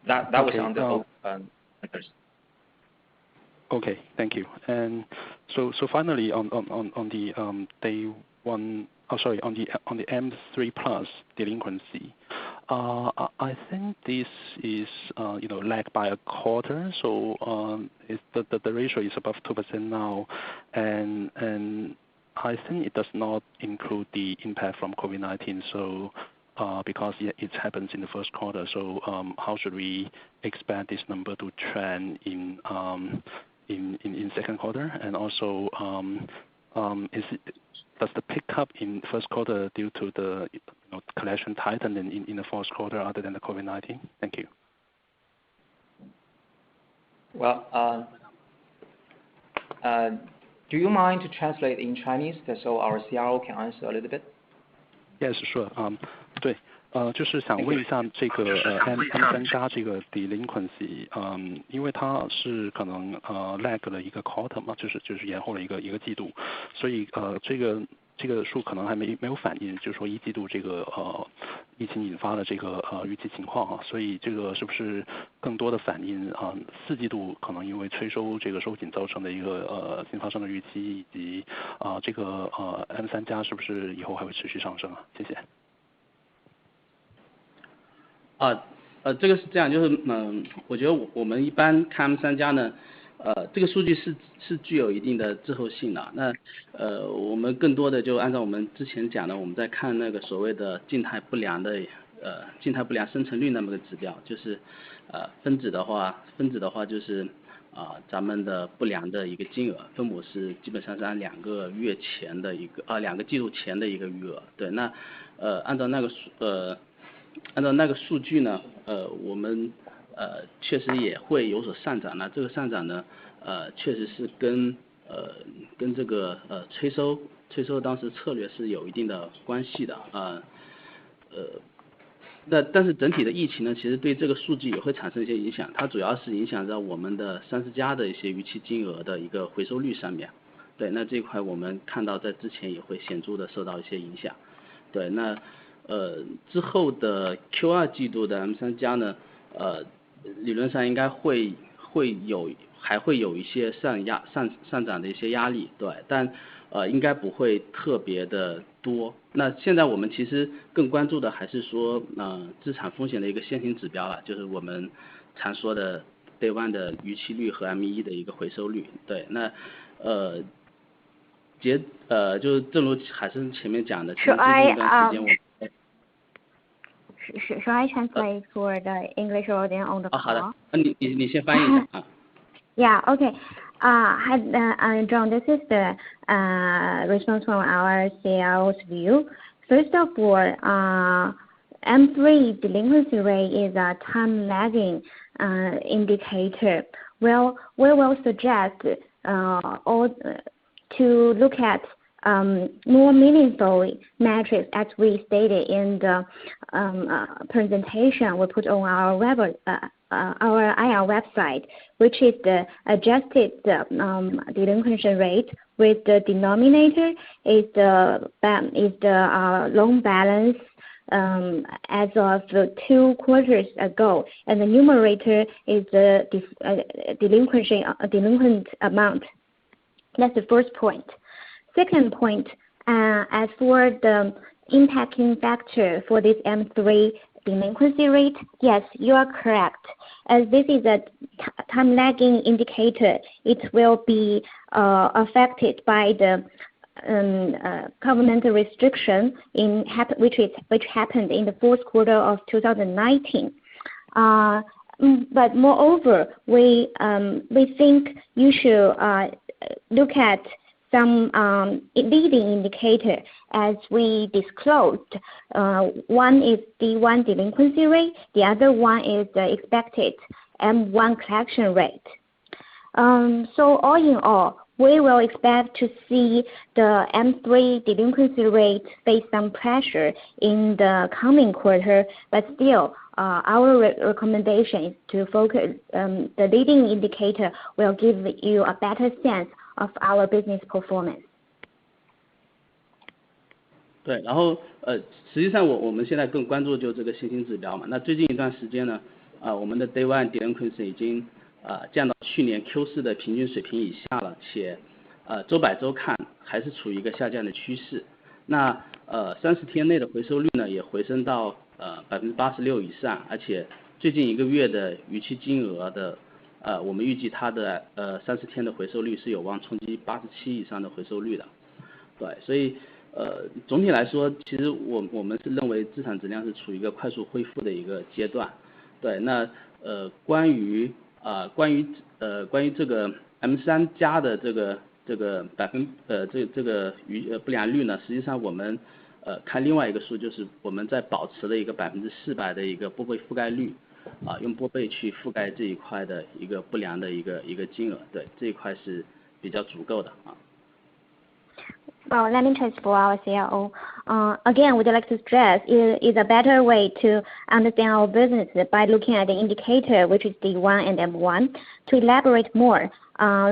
That was on the old standards. Okay, thank you. And so finally on the day one, on the M3 plus delinquency, I think this is lagged by a quarter. So the ratio is above 2% now, and I think it does not include the impact from COVID-19. So because it happens in the first quarter. So how should we expect this number to trend in second quarter? And also, does the pickup in first quarter due to the collection tighten in the fourth quarter other than the COVID-19? Thank you. Well, do you mind to translate in Chinese so our CRO can answer a little bit? Yes, sure. 对，就是想问一下这个M3加这个 delinquency， 因为它是可能lag 了一个 quarter 嘛，就是延后了一个季度，所以这个数可能还没有反映，就是说一季度这个疫情引发的这个预期情况啊，所以这个是不是更多的反映四季度可能因为催收这个收紧造成的一个新发生的预期，以及这个M3加是不是以后还会持续上升啊？谢谢。这个是这样，就是我觉得我们一般看 M3加呢，这个数据是具有一定的滞后性的。那我们更多的就按照我们之前讲的，我们在看那个所谓的静态不良生成率那么个指标，就是分子的话就是咱们的不良的一个金额，分母是基本上是按2个月前的一个2个季度前的一个余额。对，那按照那个数据呢，我们确实也会有所上涨。那这个上涨呢，确实是跟这个催收当时策略是有一定的关系的但是整体的疫情呢，其实对这个数据也会产生一些影响，它主要是影响在我们的30家的一些逾期金额的一个回收率上面。对，那这一块我们看到在之前也会显著的受到一些影响。对，那之后的 Q2 季度的 M3 家呢，理论上应该还会有一些上涨的一些压力。对，但应该不会特别的多。那现在我们其实更关注的还是说资产风险的一个先行指标了，就是我们常说的 Day 1的逾期率和 M1 的一个回收率。对，那就是正如海生前面讲的，其实最近一段时间我们Should I translate for the English audience on the call? 好的，你先翻译一下Yeah, okay. Hi, John, this is the response from our CIO's view. First of all, M3 delinquency rate is a time-lagging indicator. Well, we will suggest to look at more meaningful metrics as we stated in the presentation we put on our IR website, which is the adjusted delinquency rate with the denominator is the loan balance as of 2 quarters ago, and the numerator is the delinquent amount. That's the first point. Second point, as for the impacting factor for this M3 delinquency rate, yes, you are correct. As this is a time-lagging indicator, it will be affected by the governmental restriction which happened in the fourth quarter of 2019. But moreover, we think you should look at some leading indicator as we disclosed. One is D1 delinquency rate, the other one is the expected M1 collection rate. So all in all, we will expect to see the M3 delinquency rate face some pressure in the coming quarter, but still our recommendation is to focus, the leading indicator will give you a better sense of our business performance. 对，然后实际上我们现在更关注就这个信心指标嘛。那最近一段时间呢，我们的 Day 1 delinquency 已经降到去年 Q4 的平均水平以下了，且周摆周看还是处于一个下降的趋势。那30天内的回收率呢也回升到86%以上，而且最近1个月的逾期金额的我们预计它的30天的回收率是有望冲击87%以上的回收率的。对，所以总体来说，其实我们是认为资产质量是处于一个快速恢复的一个阶段。对，那关于这个 M3 加的这个不良率呢，实际上我们看另外一个数，就是我们在保持了一个400%的一个拨备覆盖率，用拨备去覆盖这一块的一个不良的一个金额，对，这一块是比较足够的Well, let me translate for our CIO. Again, we'd like to stress it is a better way to understand our business by looking at the indicator, which is D1 and M1. To elaborate more,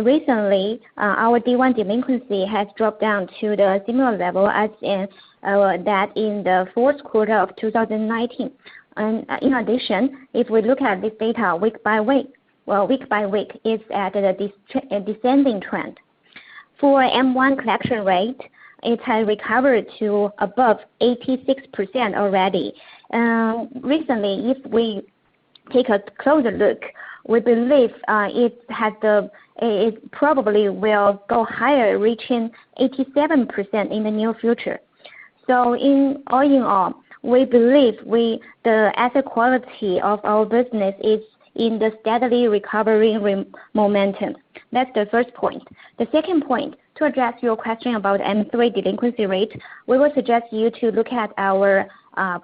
recently our D1 delinquency has dropped down to the similar level as in that in the fourth quarter of 2019. And in addition, if we look at this data week by week, it's at a descending trend. For M1 collection rate, it has recovered to above 86% already. Recently, if we take a closer look, we believe it probably will go higher, reaching 87% in the near future. So all in all, we believe the asset quality of our business is in the steadily recovering momentum. That's the first point. The second point, to address your question about M3 delinquency rate, we will suggest you to look at our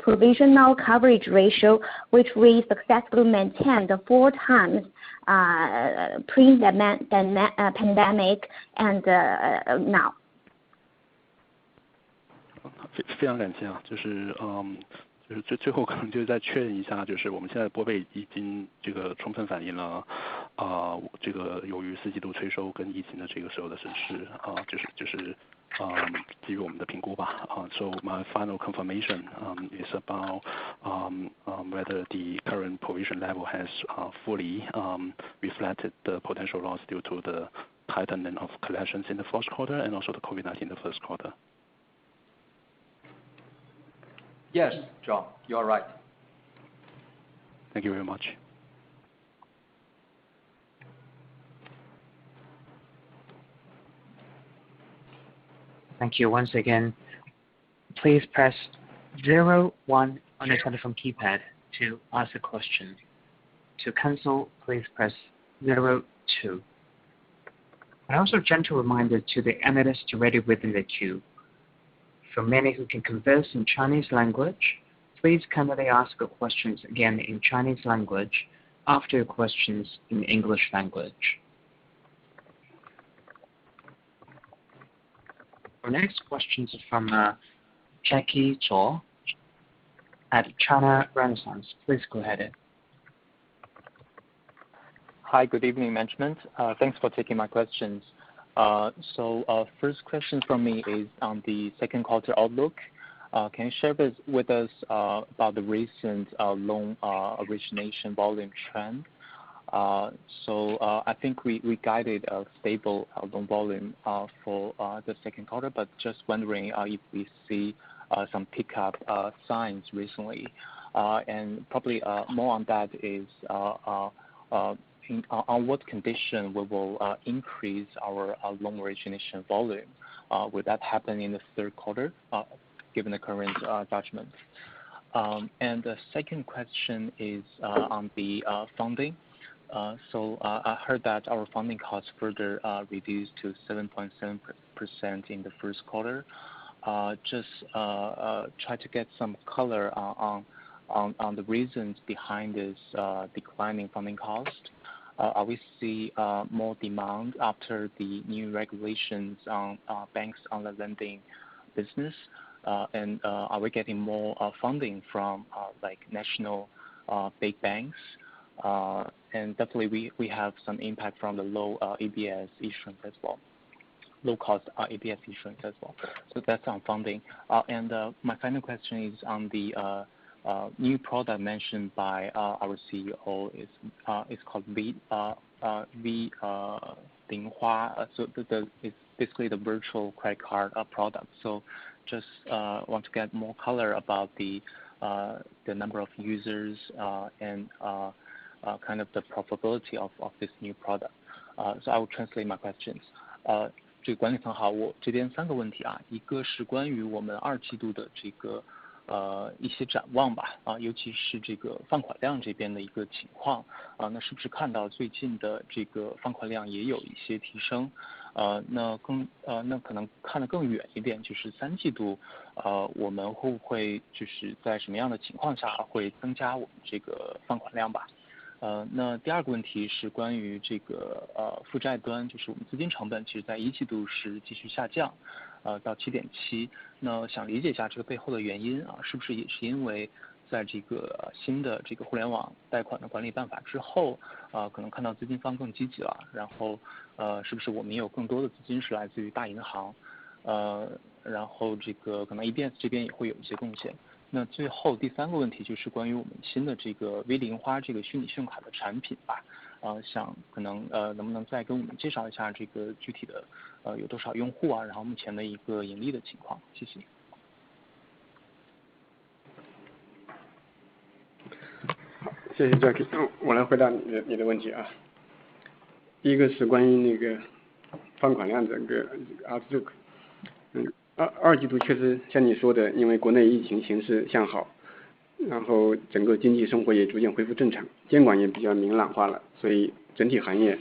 provisional coverage ratio, which we successfully maintained 4 times pre-pandemic and now. 非常感谢啊，就是最后可能就是再确认一下，就是我们现在的拨备已经这个充分反映了这个由于4季度催收跟疫情的这个时候的损失就是基于我们的评估吧So my final confirmation is about whether the current provision level has fully reflected the potential loss due to the tightening of collections in the first quarter and also the COVID-19 in the first quarter. Yes, John, you are right. Thank you very much. Thank you once again. Please press 01 on your telephone keypad to ask a question. To cancel, please press 02. And also a gentle reminder to the analysts already within the queue. For many who can converse in Chinese language, please kindly ask your questions again in Chinese language after your questions in English language. Our next question is from Jackie Zhou at China Renaissance. Please go ahead. Hi, good evening, management. Thanks for taking my questions. First question from me is on the second quarter outlook. Can you share with us about the recent loan origination volume trend? I think we guided a stable loan volume for the second quarter, but just wondering if we see some pickup signs recently. And probably more on that is on what condition we will increase our loan origination volume. Will that happen in the third quarter, given the current judgment? And the second question is on the funding. I heard that our funding costs further reduced to 7.7% in the first quarter. Just try to get some color on the reasons behind this declining funding cost. Are we see more demand after the new regulations on banks on the lending business? And are we getting more funding from like national big banks? And definitely we have some impact from the low ABS issuance as well, low cost ABS issuance as well. So that's on funding. And my final question is on the new product mentioned by our CEO is called V Linghua. So it's basically the virtual credit card product. So just want to get more color about the number of users and kind of the profitability of this new product. So I will translate my questions. 这个管理层好，我这边3个问题啊，一个是关于我们2季度的这个一些展望吧，尤其是这个放款量这边的一个情况，那是不是看到最近的这个放款量也有一些提升？那可能看得更远一点，就是3季度，我们会不会就是在什么样的情况下会增加我们这个放款量吧？那第2个问题是关于这个负债端，就是我们资金成本，其实在1季度是继续下降，到 7.7%。那想理解一下这个背后的原因啊，是不是也是因为在这个新的这个互联网贷款的管理办法之后，可能看到资金方更积极了，然后是不是我们也有更多的资金是来自于大银行，然后这个可能 ABS 这边也会有一些贡献。那最后第3个问题就是关于我们新的这个 V 零花这个虚拟信用卡的产品吧，想可能能不能再跟我们介绍一下这个具体的有多少用户啊，然后目前的一个盈利的情况，谢谢。谢谢 Jackie， 我来回答你的问题啊。第一个是关于那个放款量这个 outlook。2季度确实像你说的，因为国内疫情形势向好，然后整个经济生活也逐渐恢复正常，监管也比较明朗化了，所以整体行业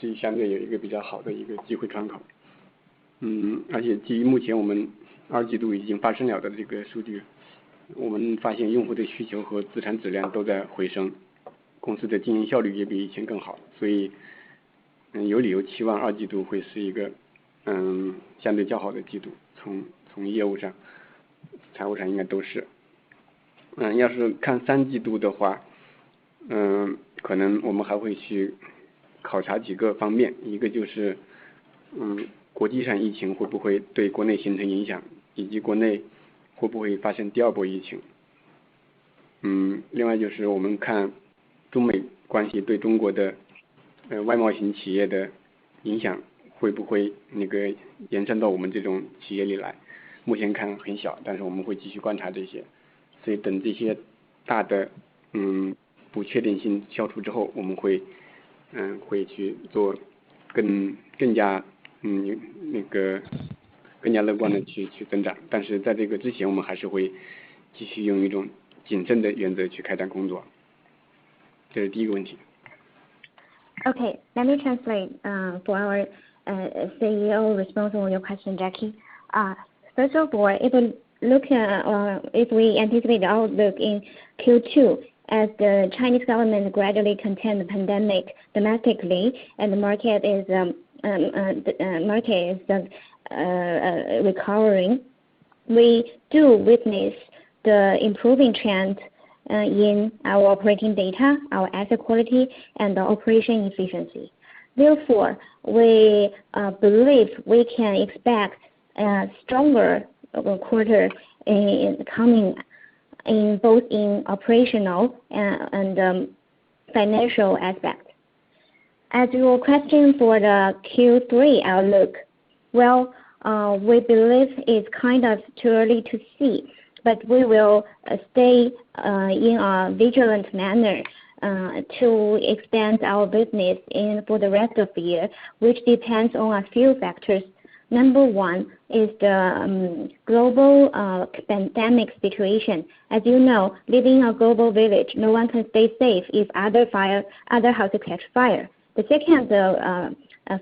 是相对有一个比较好的一个机会窗口。而且基于目前我们2季度已经发生了的这个数据，我们发现用户的需求和资产质量都在回升，公司的经营效率也比以前更好，所以有理由期望2季度会是一个相对较好的季度，从业务上、财务上应该都是。要是看3季度的话，可能我们还会去考察几个方面，一个就是国际上疫情会不会对国内形成影响，以及国内会不会发生第2波疫情。另外就是我们看中美关系对中国的外贸型企业的影响会不会延伸到我们这种企业里来，目前看很小，但是我们会继续观察这些，所以等这些大的不确定性消除之后，我们会去做更加更加乐观的去增长，但是在这个之前，我们还是会继续用一种谨慎的原则去开展工作。这是第一个问题。Okay, let me translate for our CEO responsible for your question, Jackie. First of all, if we anticipate the outlook in Q2 as the Chinese government gradually contain the pandemic domestically and the market is recovering, we do witness the improving trend in our operating data, our asset quality, and the operation efficiency. Therefore, we believe we can expect a stronger quarter in coming in both in operational and financial aspect. As your question for the Q3 outlook, well, we believe it's kind of too early to see, but we will stay in a vigilant manner to expand our business for the rest of the year, which depends on a few factors. Number one is the global pandemic situation. As you know, living in a global village, no one can stay safe if other houses catch fire. The second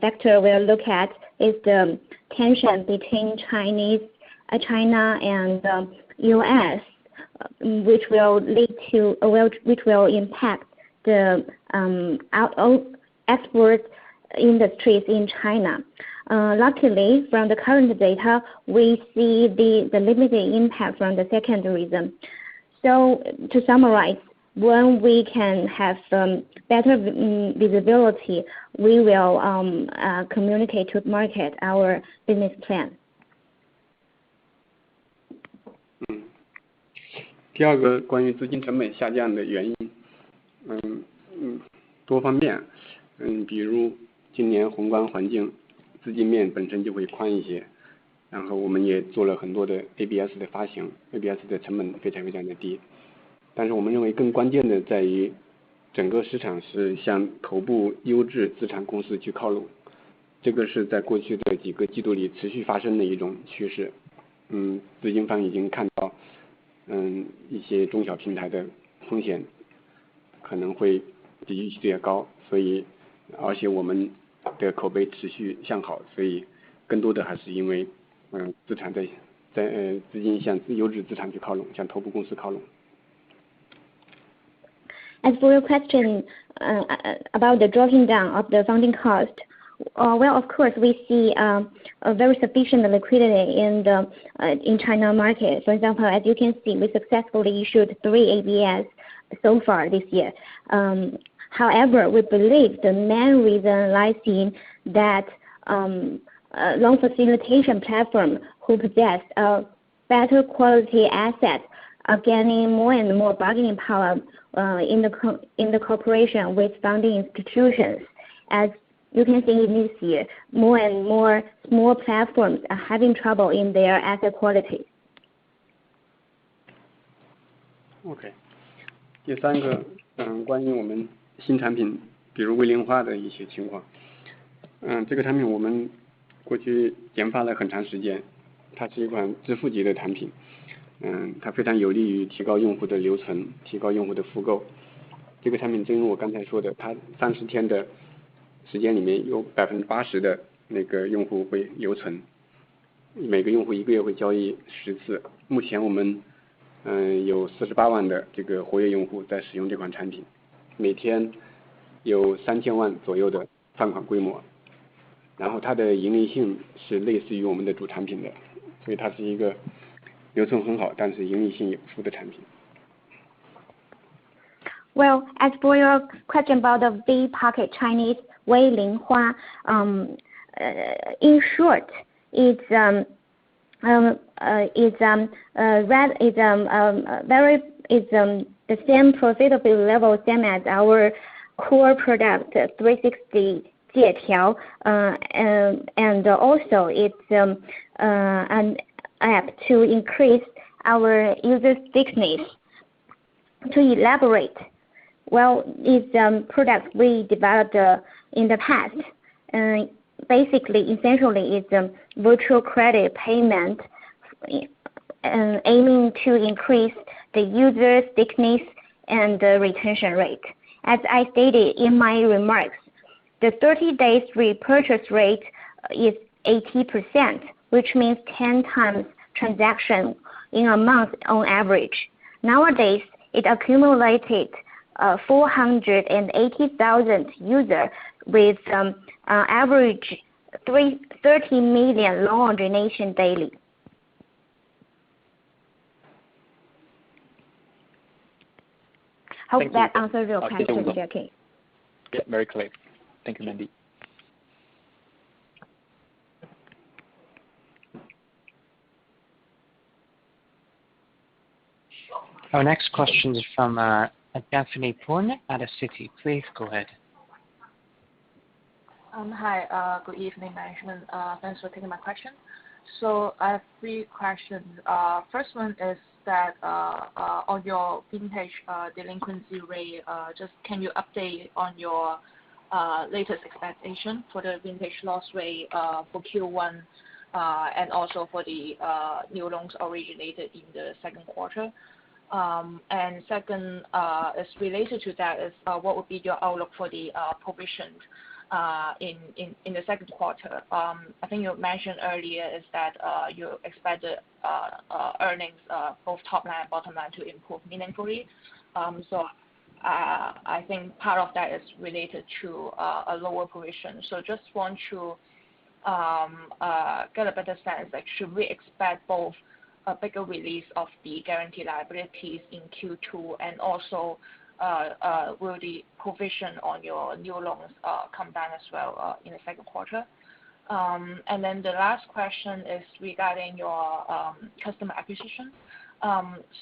factor we'll look at is the tension between China and U.S., which will impact the export industries in China. Luckily, from the current data, we see the limited impact from the second reason. So, to summarize, when we can have better visibility, we will communicate to the market our business plan. 第二个关于资金成本下降的原因，多方面，比如今年宏观环境资金面本身就会宽一些，然后我们也做了很多的 ABS 的发行 ，ABS 的成本非常的低，但是我们认为更关键的在于整个市场是向头部优质资产公司去靠拢，这个是在过去的几个季度里持续发生的一种趋势。资金方已经看到一些中小平台的风险可能会比预期的高，所以而且我们的口碑持续向好，所以更多的还是因为资产在资金向优质资产去靠拢，向头部公司靠拢。As for your question about the dropping down of the funding cost, well, of course, we see a very sufficient liquidity in China market. For example, as you can see, we successfully issued 3 ABS so far this year. However, we believe the main reason lies in that loan facilitation platform who possess a better quality asset are gaining more and more bargaining power in the cooperation with funding institutions. As you can see in this year, more and more small platforms are having trouble in their asset quality. OK， 第三个，关于我们新产品，比如微零化的一些情况。这个产品我们过去研发了很长时间，它是一款支付级的产品。它非常有利于提高用户的留存，提高用户的复购。这个产品正如我刚才说的，它30天的时间里面有80%的那个用户会留存，每个用户1个月会交易10次。目前我们有48万的这个活跃用户在使用这款产品，每天有3000万左右的放款规模，然后它的盈利性是类似于我们的主产品的，所以它是一个留存很好，但是盈利性也不错的产品。Well, as for your question about the V Pocket Chinese Wei Ling Hua, in short, it's the same profitability level same as our core product 360 Jieqiao, and also it's an app to increase our user stickiness. To elaborate, well, it's product we developed in the past. Basically, essentially, it's virtual credit payment, aiming to increase the user stickiness and the retention rate. As I stated in my remarks, the 30 days repurchase rate is 80%, which means 10 times transaction in a month on average. Nowadays, it accumulated 480,000 users with average 30 million loan origination daily. Hope that answers your question, Jackie. Yeah, very clear. Thank you, Mandy. Our next question is from Daphne Poon at Citi. Please go ahead. Hi, good evening, management. Thanks for taking my question. So I have 3 questions. First one is that on your vintage delinquency rate, just can you update on your latest expectation for the vintage loss rate for Q1 and also for the new loans originated in the second quarter? And second is related to that is what would be your outlook for the provisions in the second quarter? I think you mentioned earlier is that you expect the earnings, both top line and bottom line, to improve meaningfully. So I think part of that is related to a lower provision. So just want to get a better sense, like should we expect both a bigger release of the guarantee liabilities in Q2 and also will the provision on your new loans come down as well in the second quarter? And then the last question is regarding your customer acquisition.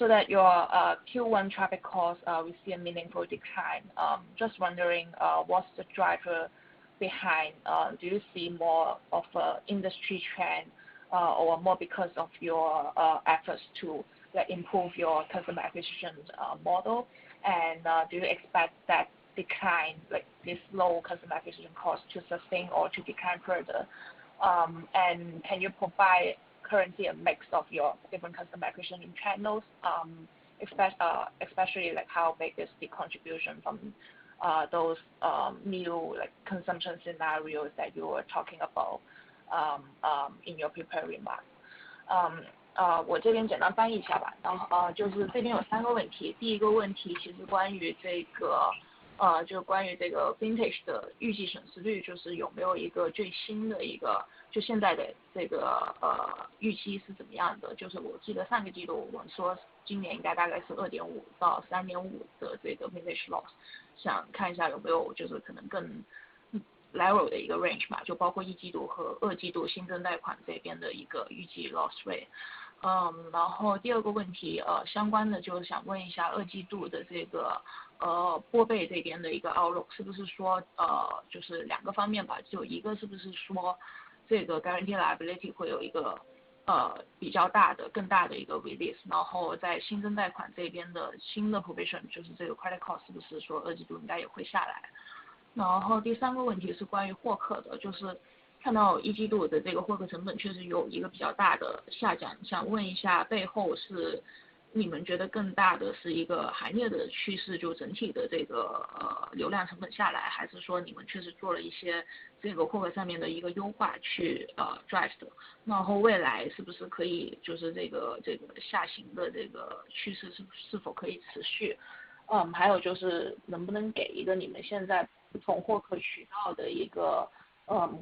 So that your Q1 traffic costs we see a meaningful decline. Just wondering what's the driver behind? Do you see more of an industry trend or more because of your efforts to improve your customer acquisition model? And do you expect that decline, like this low customer acquisition cost, to sustain or to decline further? And can you provide currently a mix of your different customer acquisition channels, especially like how big is the contribution from those new like consumption scenarios that you were talking about in your prepared remarks? 我这边简单翻译一下吧。然后就是这边有3个问题。第一个问题其实关于这个就关于这个 vintage 的预计损失率，就是有没有一个最新的一个就现在的这个预期是怎么样的？就是我记得上个季度我们说今年应该大概是2.5到3.5的这个 vintage loss， 想看一下有没有就是可能更 level 的一个 range 嘛，就包括1季度和2季度新增贷款这边的一个预计 loss rate。然后第二个问题相关的就是想问一下2季度的这个拨备这边的一个 outlook， 是不是说就是2个方面吧，就一个是不是说这个 guarantee liability 会有一个比较大的更大的一个 release， 然后在新增贷款这边的新的 provision 就是这个 credit cost 是不是说2季度应该也会下来。然后第3个问题是关于获客的，就是看到一季度的这个获客成本确实有一个比较大的下降，想问一下背后是你们觉得更大的是一个行业的趋势，就整体的这个流量成本下来，还是说你们确实做了一些这个获客上面的一个优化去drive 的？然后未来是不是可以就是这个下行的这个趋势是否可以持续？还有就是能不能给一个你们现在不同获客渠道的一个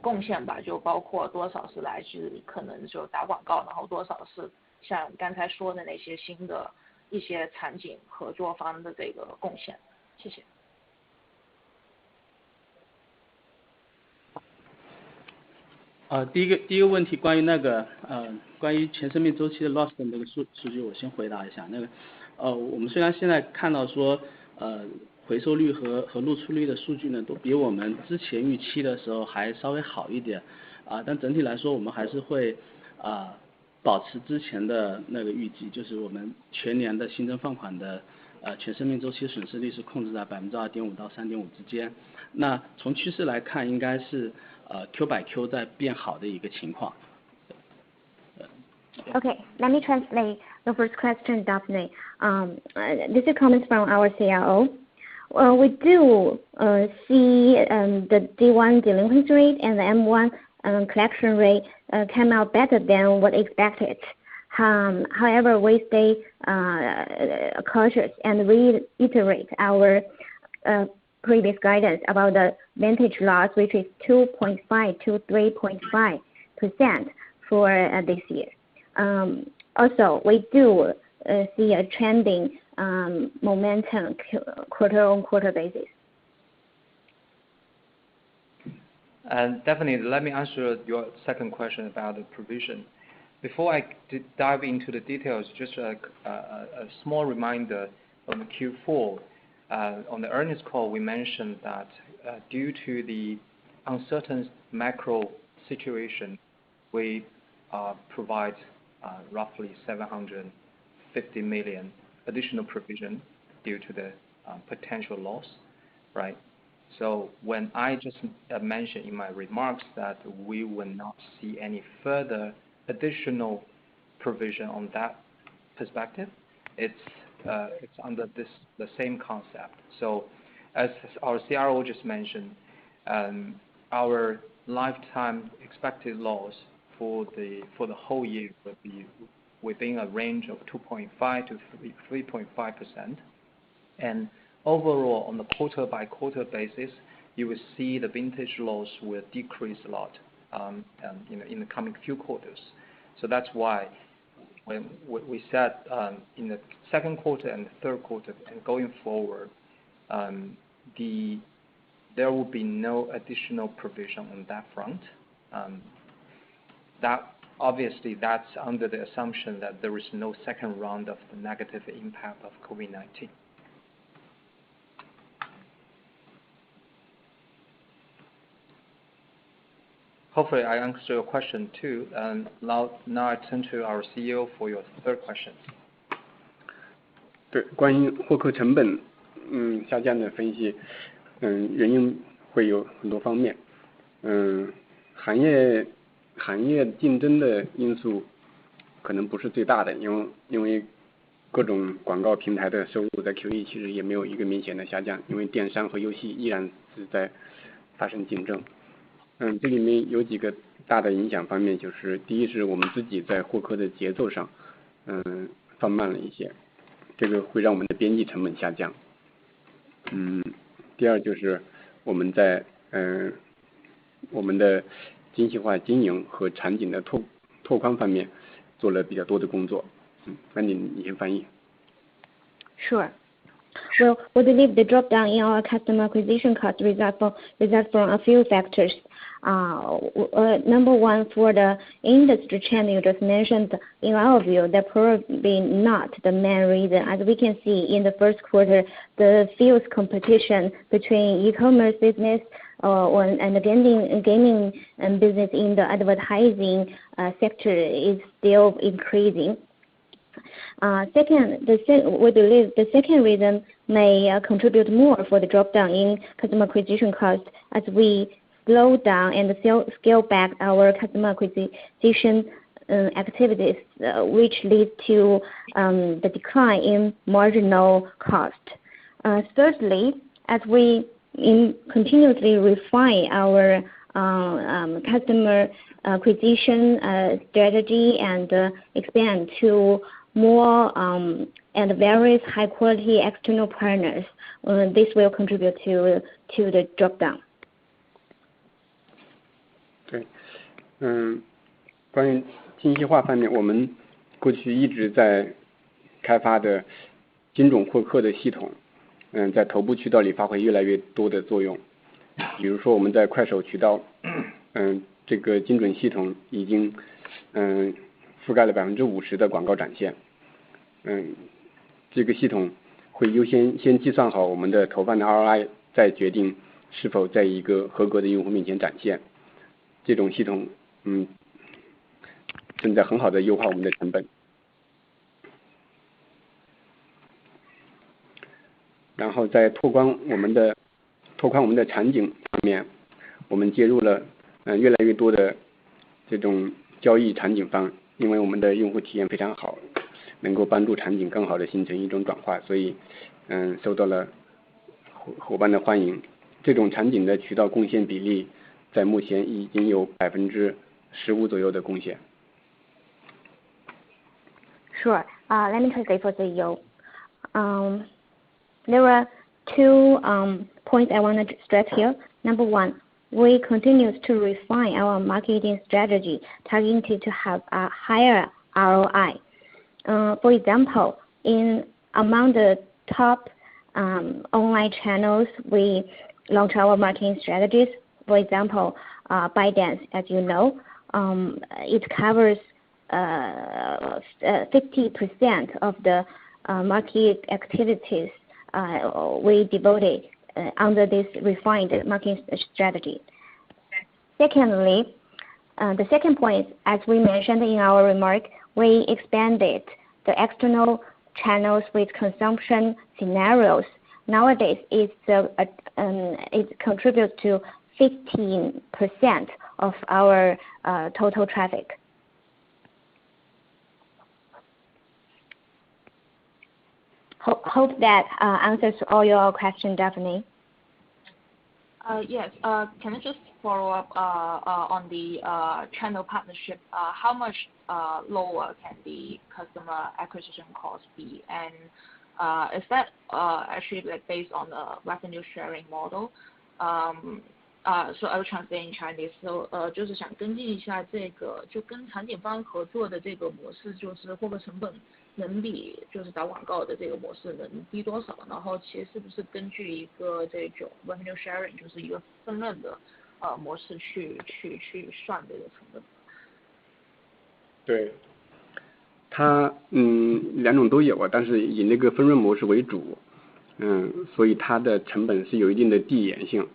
贡献吧，就包括多少是来自可能就打广告，然后多少是像刚才说的那些新的一些场景合作方的这个贡献。谢谢。第一个问题关于关于全生命周期的 loss 的那个数据，我先回答一下。我们虽然现在看到说回收率和露出率的数据呢，都比我们之前预期的时候还稍微好一点但整体来说我们还是会保持之前的那个预计，就是我们全年的新增放款的全生命周期损失率是控制在2.5%到3.5%之间。那从趋势来看，应该是Q by Q 在变好的一个情况。Okay, let me translate the first question, Daphne. This is comments from our CRO. We do see the D1 delinquency rate and the M1 collection rate came out better than what expected. However, we stay cautious and reiterate our previous guidance about the vintage loss, which is 2.5 to 3.5% for this year. Also, we do see a trending momentum quarter-on-quarter basis. And definitely, let me answer your second question about the provision. Before I dive into the details, just a small reminder on the Q4. On the earnings call, we mentioned that due to the uncertain macro situation, we provide roughly 750 million additional provision due to the potential loss, right? So when I just mentioned in my remarks that we will not see any further additional provision on that perspective, it's under the same concept. So as our CRO just mentioned, our lifetime expected loss for the whole year will be within a range of 2.5 to 3.5%. And overall, on the quarter by quarter basis, you will see the vintage loss will decrease a lot in the coming few quarters. So that's why when we said in the second quarter and the third quarter and going forward, there will be no additional provision on that front. That obviously that's under the assumption that there is no second round of the negative impact of COVID-19. Hopefully I answered your question too. And now I turn to our CEO for your third question. 对，关于获客成本下降的分析，原因会有很多方面。行业竞争的因素可能不是最大的，因为各种广告平台的收入在 Q1 其实也没有一个明显的下降，因为电商和游戏依然是在发生竞争。这里面有几个大的影响方面，就是第一是我们自己在获客的节奏上放慢了一些，这个会让我们的边际成本下降。第二就是我们在我们的精细化经营和场景的拓宽方面做了比较多的工作。那你先翻译。Sure. Well, we believe the drop down in our customer acquisition cost result from a few factors. Number one, for the industry trend you just mentioned, in our view, that probably not the main reason. As we can see in the first quarter, the fierce competition between e-commerce business and the gaming business in the advertising sector is still increasing. Second, we believe the second reason may contribute more for the drop down in customer acquisition cost as we slow down and scale back our customer acquisition activities, which lead to the decline in marginal cost. Thirdly, as we continuously refine our customer acquisition strategy and expand to more and various high-quality external partners, this will contribute to the drop down. 对，关于精细化方面，我们过去一直在开发的精准获客的系统，在头部渠道里发挥越来越多的作用。比如说我们在快手渠道，这个精准系统已经覆盖了50%的广告展现。这个系统会优先计算好我们的投放的 ROI， 再决定是否在一个合格的用户面前展现。这种系统正在很好的优化我们的成本。然后在拓宽我们的场景方面，我们接入了越来越多的这种交易场景方，因为我们的用户体验非常好，能够帮助场景更好的形成一种转化，所以受到了伙伴的欢迎。这种场景的渠道贡献比例在目前已经有15%左右的贡献。Sure. Let me translate for CEO. There are two points I want to stress here. Number one, we continue to refine our marketing strategy, targeted to have a higher ROI. For example, among the top online channels, we launch our marketing strategies. For example, ByteDance, as you know, it covers 50% of the market activities we devoted under this refined marketing strategy. Secondly, the second point, as we mentioned in our remark, we expanded the external channels with consumption scenarios. Nowadays, it contributes to 15% of our total traffic. Hope that answers all your questions, Daphne. Yes. Can I just follow up on the channel partnership? How much lower can the customer acquisition cost be? And is that actually based on a revenue sharing model? So I will translate in Chinese. So 就是想跟进一下这个，就跟场景方合作的这个模式，就是获客成本能比就是打广告的这个模式能低多少？然后其实是不是根据一个这种 revenue sharing， 就是一个分润的模式去算这个成本？对，它两种都有啊，但是以那个分润模式为主，所以它的成本是有一定的递延性，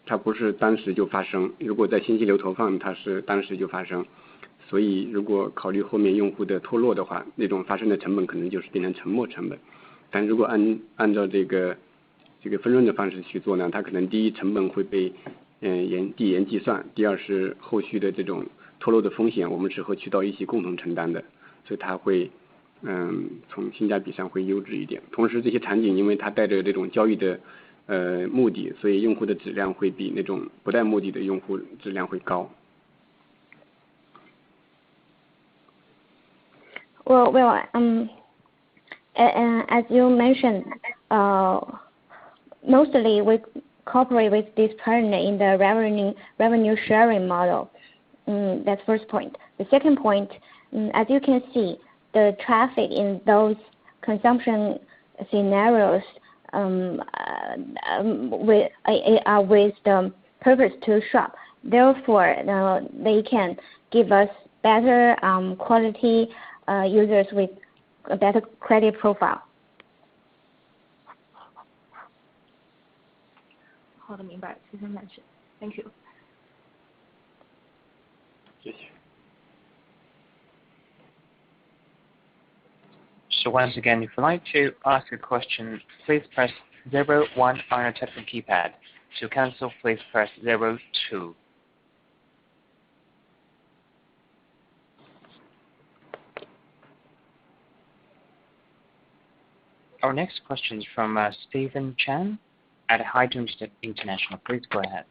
它不是当时就发生。如果在信息流投放，它是当时就发生。所以如果考虑后面用户的脱落的话，那种发生的成本可能就是变成沉没成本。但如果按照这个分润的方式去做呢，它可能第一成本会被递延计算，第二是后续的这种脱落的风险我们是和渠道一起共同承担的，所以它会从性价比上会优质一点。同时这些场景因为它带着这种交易的目的，所以用户的质量会比那种不带目的的用户质量会高。Well, as you mentioned, mostly we cooperate with this partner in the revenue sharing model. That's first point. The second point, as you can see, the traffic in those consumption scenarios with the purpose to shop. Therefore, they can give us better quality users with a better credit profile. 好的，明白，非常感谢 ，Thank you. 谢谢。So once again, if you'd like to ask a question, please press 01 on your telephone keypad. To cancel, please press 02. Our next question is from Stephen Chan at Haisheng International. Please go ahead.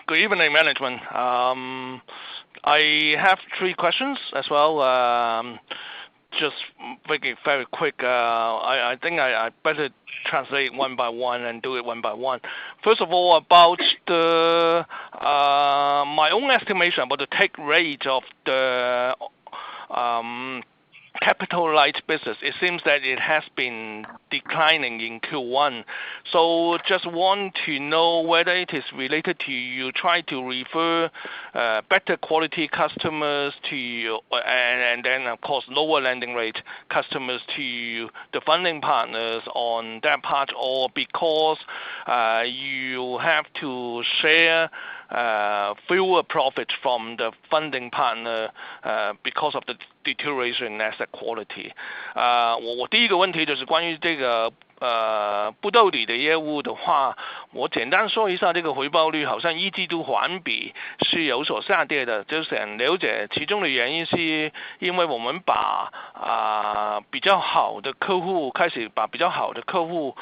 Good evening, management. I have 3 questions as well. Just make it very quick. I think I better translate one by one and do it one by one. First of all, about the my own estimation about the take rate of the capital light business. It seems that it has been declining in Q1. So just want to know whether it is related to you try to refer better quality customers to you, and then of course lower lending rate customers to the funding partners on that part, or because you have to share fewer profits from the funding partner because of the deterioration in asset quality. 我第一个问题就是关于这个不兜底的业务的话，我简单说一下，这个回报率好像一季度环比是有所下跌的，就是想了解其中的原因，是因为我们把比较好的客户开始把比较好的客户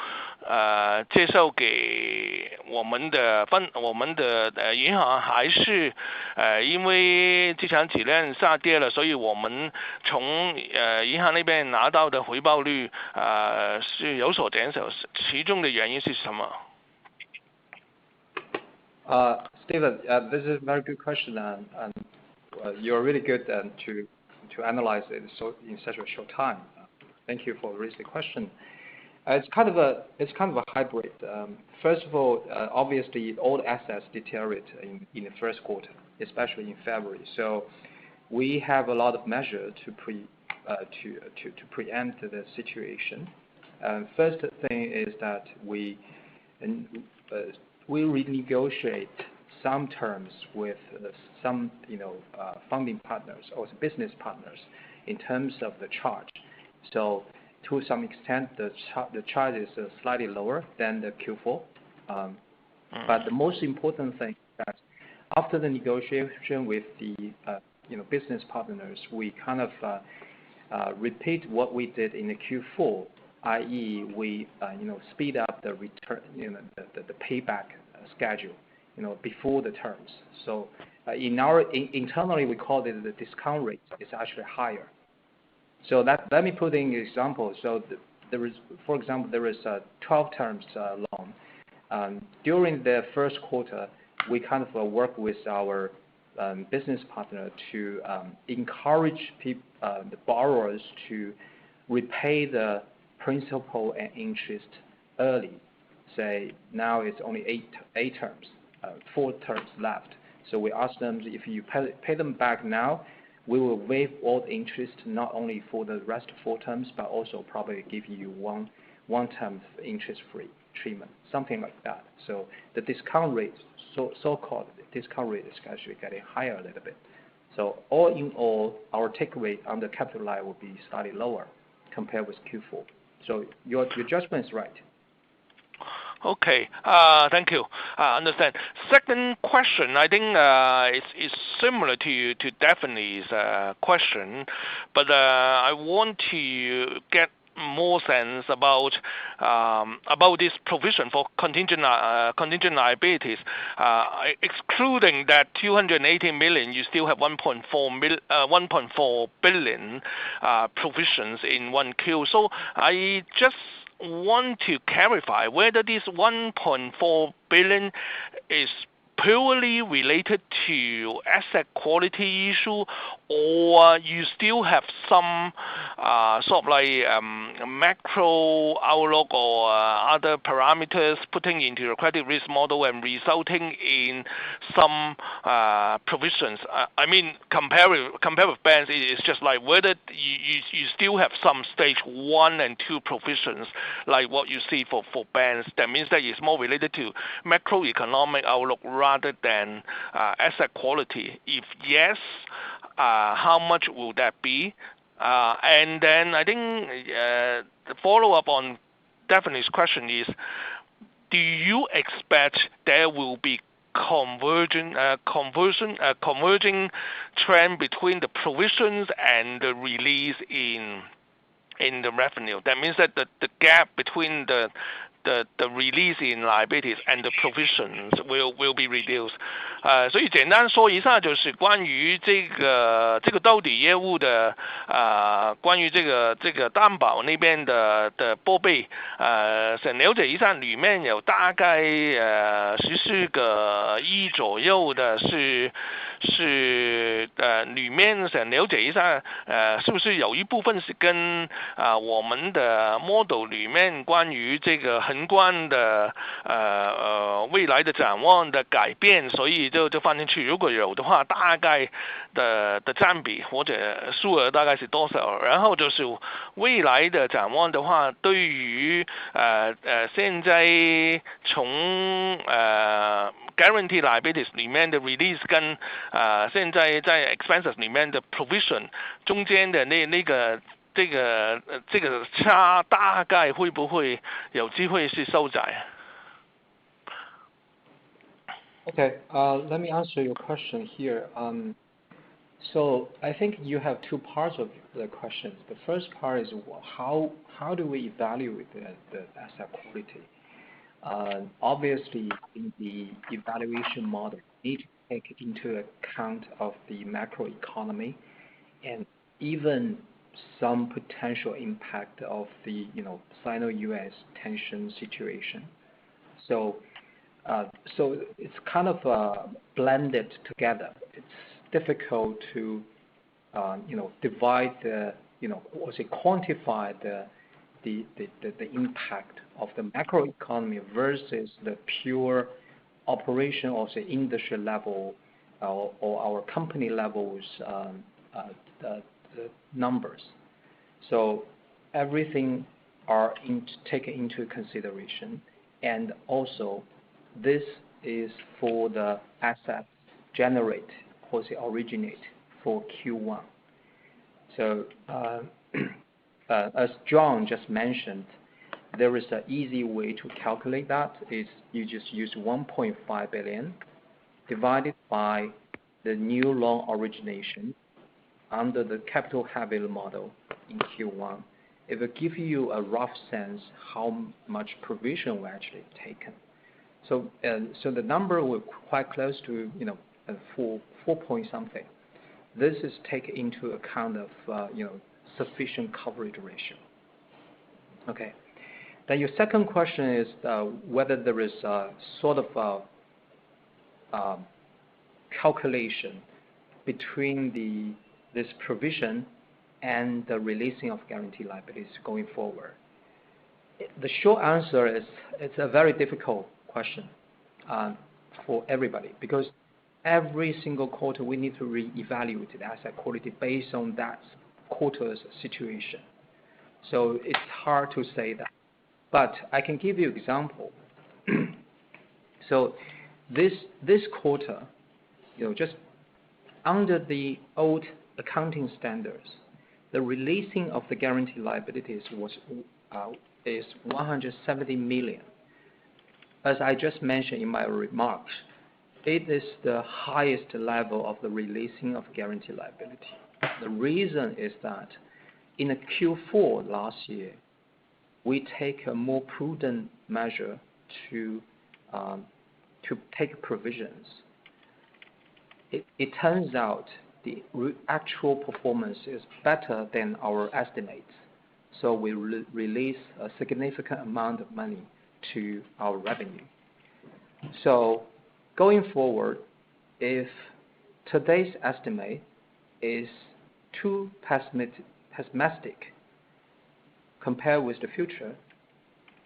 介绍给我们的银行，还是因为资产质量下跌了，所以我们从银行那边拿到的回报率是有所减少，其中的原因是什么？Steven, this is a very good question, and you're really good to analyze it in such a short time. Thank you for raising the question. It's kind of a hybrid. First of all, obviously all assets deteriorate in the first quarter, especially in February. So we have a lot of measures to preempt the situation. First thing is that we renegotiate some terms with some funding partners or business partners in terms of the charge. So to some extent, the charge is slightly lower than the Q4. But the most important thing is that after the negotiation with the business partners, we kind of repeat what we did in the Q4, i.e., we speed up the return, the payback schedule, before the terms. So internally we call it the discount rate is actually higher. So let me put in an example. So for example, there is a 12 terms loan. During the first quarter, we kind of work with our business partner to encourage the borrowers to repay the principal and interest early. Say now it's only 8 terms, 4 terms left. So we ask them, if you pay them back now, we will waive all the interest, not only for the rest of 4 terms, but also probably give you one term interest-free treatment, something like that. So the discount rate, so-called discount rate, is actually getting higher a little bit. So all in all, our take rate on the capital line will be slightly lower compared with Q4. So your judgment is right. Okay, thank you. Understand. Second question, I think it's similar to Daphne's question, but I want to get more sense about this provision for contingent liabilities. Excluding that 280 million, you still have 1.4 billion provisions in 1Q. So I just want to clarify whether this 1.4 billion is purely related to asset quality issue, or you still have some sort of like macro outlook or other parameters putting into your credit risk model and resulting in some provisions. I mean, compare with banks, it's just like whether you still have some stage 1 and 2 provisions like what you see for banks. That means that it's more related to macroeconomic outlook rather than asset quality. If yes, how much will that be? And then I think the follow-up on Daphne's question is, do you expect there will be converging trend between the provisions and the release in the revenue? That means that the gap between the release in liabilities and the provisions will be reduced. 所以简单说一下，就是关于这个兜底业务的关于这个担保那边的拨备，想了解一下，里面有大概14个亿左右的是里面想了解一下，是不是有一部分是跟我们的 model 里面关于这个宏观的未来的展望的改变，所以就放进去。如果有的话，大概的占比或者数额大概是多少？然后就是未来的展望的话，对于现在从guarantee liabilities 里面的 release 跟现在在 expenses 里面的 provision 中间的那个这个差大概会不会有机会是收窄？ Okay, let me answer your question here. So I think you have two parts of the question. The first part is how do we evaluate the asset quality? Obviously, in the evaluation model, we need to take into account of the macroeconomy and even some potential impact of the Sino-US tension situation. So it's kind of blended together. It's difficult to divide or say quantify the impact of the macroeconomy versus the pure operation of the industry level or our company levels the numbers. So everything are taken into consideration, and also this is for the assets generate or say originate for Q1. So as John just mentioned, there is an easy way to calculate that. Is you just use 1.5 billion divided by the new loan origination under the capital heavy model in Q1. It will give you a rough sense how much provision we actually taken. So the number will quite close to 4 point something. This is taken into account of sufficient coverage ratio. Okay. Then your second question is whether there is a sort of calculation between this provision and the releasing of guarantee liabilities going forward. The short answer is it's a very difficult question for everybody, because every single quarter we need to re-evaluate the asset quality based on that quarter's situation. So it's hard to say that. But I can give you an example. So this quarter, just under the old accounting standards, the releasing of the guarantee liabilities is 170 million. As I just mentioned in my remarks, it is the highest level of the releasing of guarantee liability. The reason is that in the Q4 last year, we take a more prudent measure to take provisions. It turns out the actual performance is better than our estimates. So we release a significant amount of money to our revenue. So going forward, if today's estimate is too pessimistic compared with the future,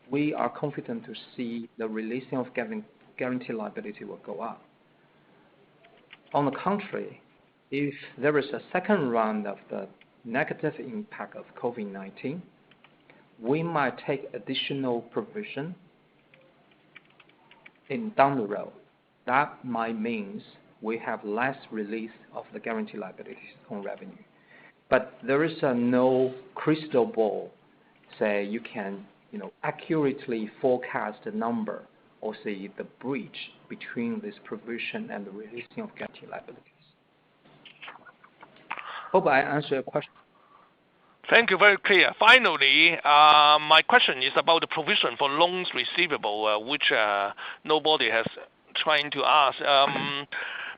we are confident to see the releasing of guarantee liability will go up. On the contrary, if there is a second round of the negative impact of COVID-19, we might take additional provision down the road. That might mean we have less release of the guarantee liabilities on revenue. But there is no crystal ball, say you can accurately forecast the number or say the bridge between this provision and the releasing of guarantee liabilities. Hope I answered your question. Thank you. Very clear. Finally, my question is about the provision for loans receivable, which nobody has trying to ask.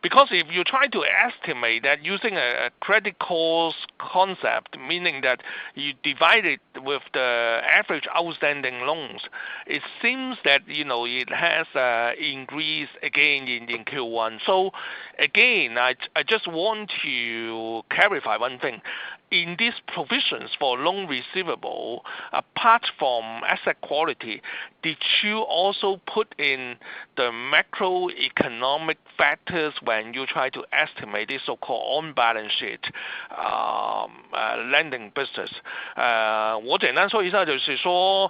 Because if you try to estimate that using a credit cost concept, meaning that you divide it with the average outstanding loans, it seems that it has increased again in Q1. So again, I just want to clarify one thing. In these provisions for loan receivable, apart from asset quality, did you also put in the macroeconomic factors when you try to estimate this so-called on-balance sheet lending business？ 我简单说一下，就是说，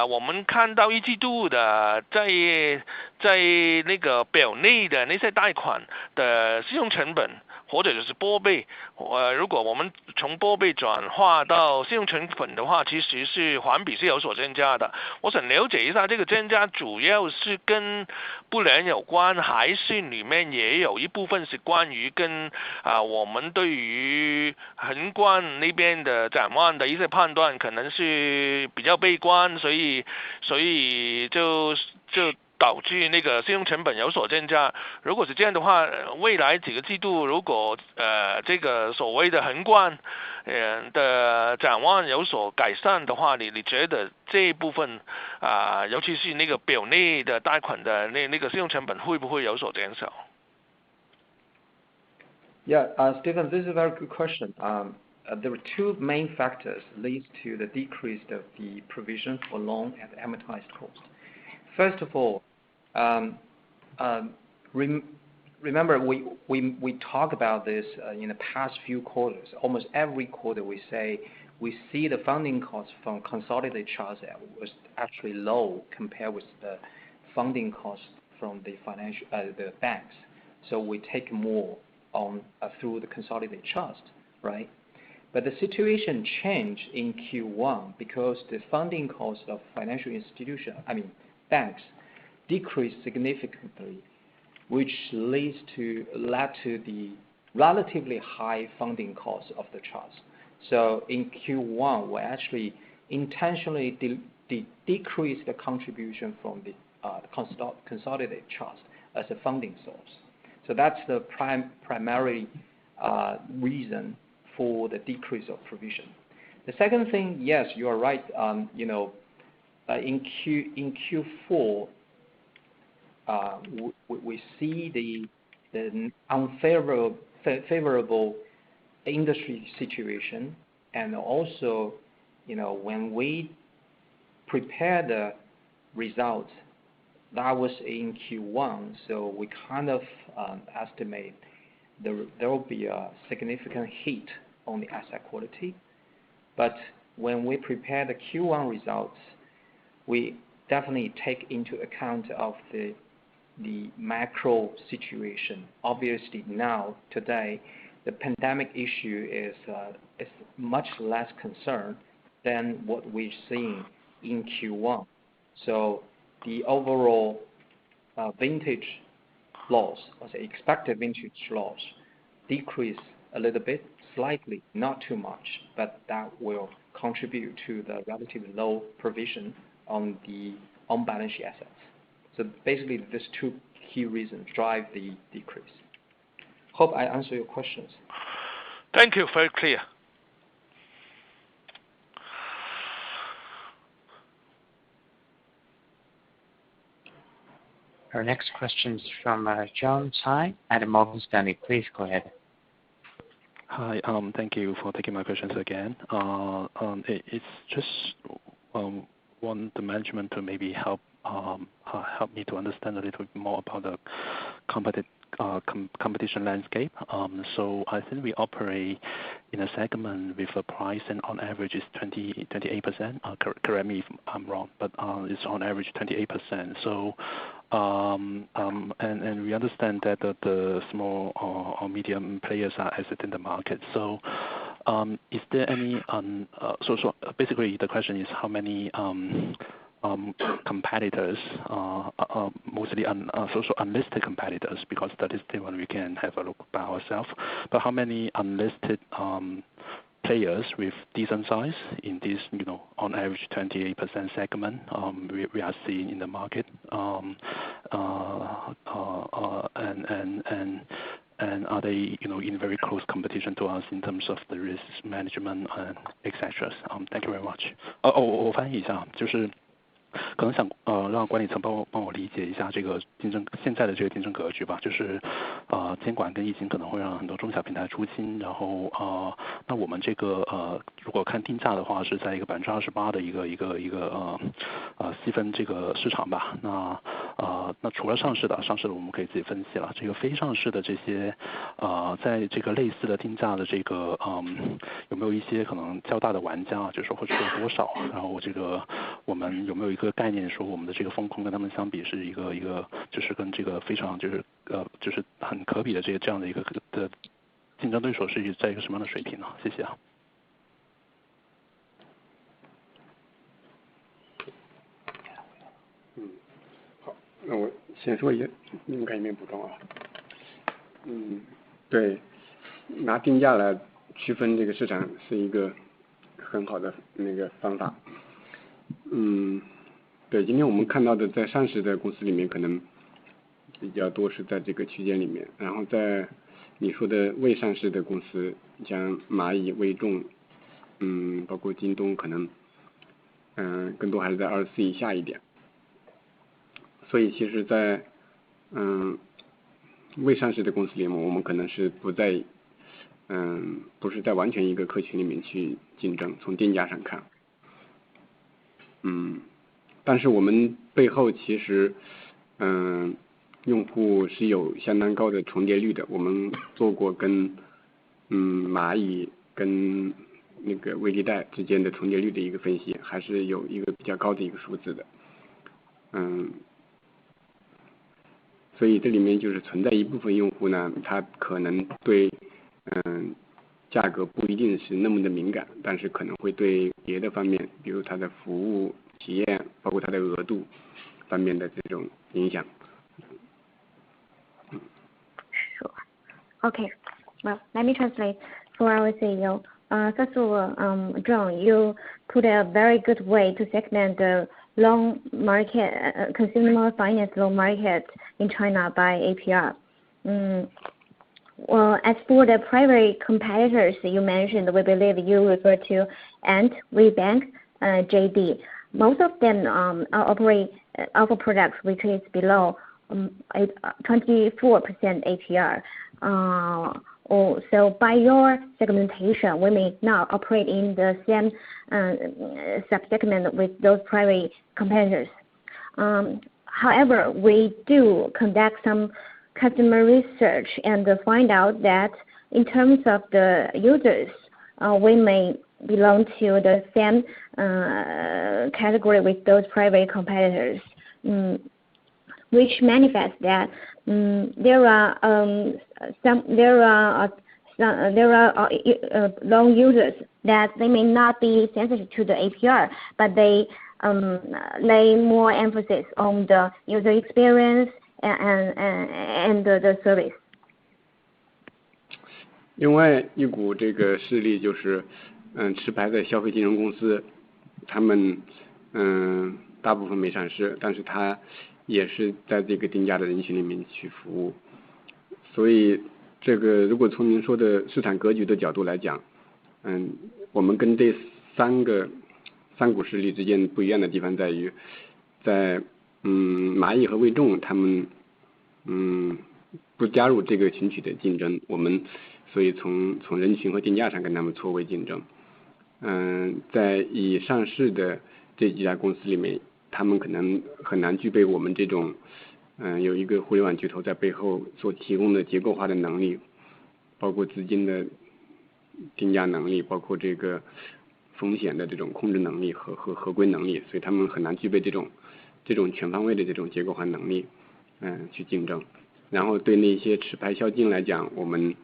我们看到一季度的在那个表内的那些贷款的信用成本。或者就是拨备，如果我们从拨备转化到信用成本的话，其实是环比是有所增加的。我想了解一下，这个增加主要是跟不良有关，还是里面也有一部分是关于跟我们对于宏观那边的展望的一些判断，可能是比较悲观，所以就导致那个信用成本有所增加。如果是这样的话，未来几个季度如果这个所谓的宏观的展望有所改善的话，你觉得这一部分尤其是那个表内的贷款的那个信用成本会不会有所减少？ Yeah, Stephen, this is a very good question. There were two main factors leads to the decrease of the provision for loan and amortized cost. First of all, remember we talk about this in the past few quarters. Almost every quarter we say we see the funding cost from consolidated charge was actually low compared with the funding cost from the the banks. So we take more on through the consolidated trust, right? But the situation changed in Q1 because the funding cost of financial institutions, banks, decreased significantly, which led to the relatively high funding cost of the trust. So in Q1, we actually intentionally decreased the contribution from the consolidated trust as a funding source. So that's the primary reason for the decrease of provision. The second thing, yes, you are right. In Q4, we see the unfavorable industry situation, and also, when we prepare the results, that was in Q1, so we kind of estimate there will be a significant hit on the asset quality. But when we prepare the Q1 results, we definitely take into account of the macro situation. Obviously now, today, the pandemic issue is much less concern than what we've seen in Q1. So the overall vintage loss, or the expected vintage loss, decrease a little bit, slightly, not too much, but that will contribute to the relatively low provision on the on-balance sheet assets. So basically, these two key reasons drive the decrease. Hope I answer your questions. Thank you. Very clear. Our next question is from John Tsai at Morgan Stanley. Please go ahead. Hi. Thank you for taking my questions again. It's just want the management to maybe help me to understand a little bit more about the competition landscape. So I think we operate in a segment with a price and on average is 28%. Correct me if I'm wrong, but it's on average 28%. So and we understand that the small or medium players are exiting the market. So Is there any so basically the question is how many competitors, mostly unlisted competitors, because that is the one we can have a look by ourselves. But how many unlisted players with decent size in this, on average 28% segment we are seeing in the market, and are they, in very close competition to us in terms of the risk management and etc. Thank you very much. 我翻译一下，就是可能想让管理层帮我理解一下这个现在的这个竞争格局吧，就是监管跟疫情可能会让很多中小平台出清，然后那我们这个如果看定价的话是在一个28%的一个细分这个市场吧，那除了上市的我们可以自己分析了，这个非上市的这些在这个类似的定价的这个有没有一些可能较大的玩家，就是说会出多少，然后这个我们有没有一个概念说我们的这个风控跟他们相比是一个就是跟这个非常就是很可比的这样的一个的竞争对手是在一个什么样的水平呢？谢谢啊。好，那我先说一下，你们看有没有补充啊？对，拿定价来区分这个市场是一个很好的那个方法。对，今天我们看到的在上市的公司里面可能比较多是在这个区间里面，然后在你说的未上市的公司，像蚂蚁、微众，包括京东，可能更多还是在24以下一点。所以其实在未上市的公司里面，我们可能是不是在完全一个客群里面去竞争，从定价上看。但是我们背后其实用户是有相当高的重叠率的，我们做过跟蚂蚁跟那个微粒贷之间的重叠率的一个分析，还是有一个比较高的一个数字的。所以这里面就是存在一部分用户呢，他可能对价格不一定是那么的敏感，但是可能会对别的方面，比如它的服务体验，包括它的额度方面的这种影响。Sure. Okay. Well, let me translate for our CEO. First of all, John, you put a very good way to segment the loan market, consumer finance loan market in China by APR. Well, as for the private competitors you mentioned, we believe you refer to Ant, WeBank, JD. Most of them offer products which is below 24% APR. So by your segmentation, we may not operate in the same sub-segment with those private competitors. However, we do conduct some customer research and find out that in terms of the users, we may belong to the same category with those private competitors, which manifests that there are loan users that they may not be sensitive to the APR, but they lay more emphasis on the user experience and the service. 另外一股这个势力就是持牌的消费金融公司，他们大部分没上市，但是他也是在这个定价的人群里面去服务。所以这个如果从您说的市场格局的角度来讲，我们跟这三股势力之间不一样的地方在于，在蚂蚁和微众他们不加入这个群体的竞争，我们所以从人群和定价上跟他们错位竞争。在已上市的这几家公司里面，他们可能很难具备我们这种有一个互联网巨头在背后所提供的结构化的能力，包括资金的定价能力，包括这个风险的这种控制能力和合规能力，所以他们很难具备这种全方位的这种结构化能力去竞争。然后对那些持牌销金来讲，我们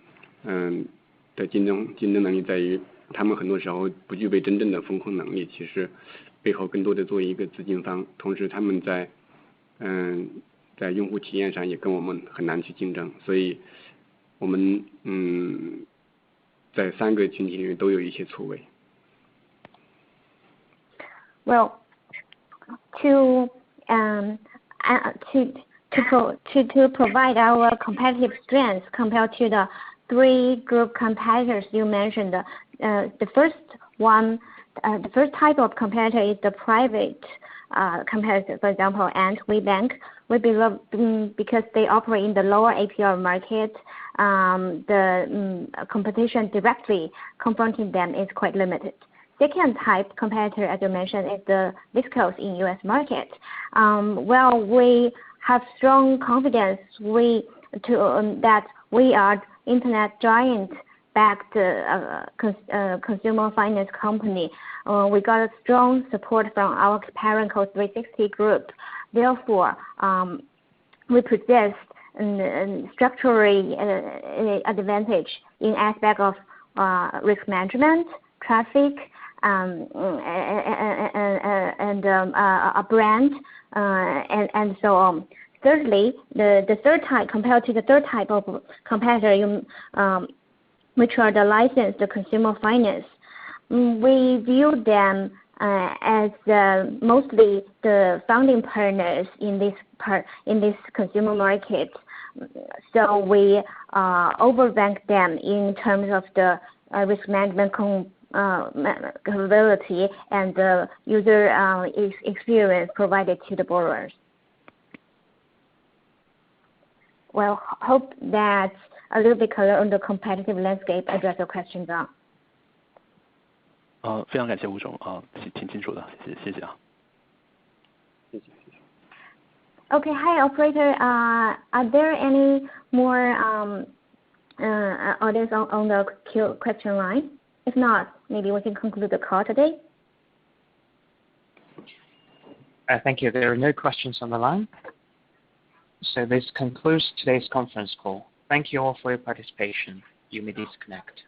的竞争能力在于，他们很多时候不具备真正的风控能力，其实背后更多的作为一个资金方，同时他们在用户体验上也跟我们很难去竞争，所以我们在3个群体里面都有一些错位。Well, to provide our competitive strengths compared to the 3 group competitors you mentioned, the first type of competitor is the private competitor. For example, Ant WeBank, because they operate in the lower APR market, the competition directly confronting them is quite limited. Second type competitor, as you mentioned, is the Viscose in US market. Well, we have strong confidence that we are internet giant backed consumer finance company. We got a strong support from our parent called 360 Group. Therefore, we possess structurally advantage in aspect of risk management, traffic, and a brand, and so on. Thirdly, the third type, compared to the third type of competitor, which are the licensed consumer finance, we view them as mostly the founding partners in this consumer market. So we overrank them in terms of the risk management capability and the user experience provided to the borrowers. Well, hope that a little bit color on the competitive landscape address your question, John. 非常感谢吴总挺清楚的，谢谢啊。Okay, hi operator. Are there any more audience on the question line? If not, maybe we can conclude the call today. Thank you. There are no questions on the line. So this concludes today's conference call. Thank you all for your participation. You may disconnect.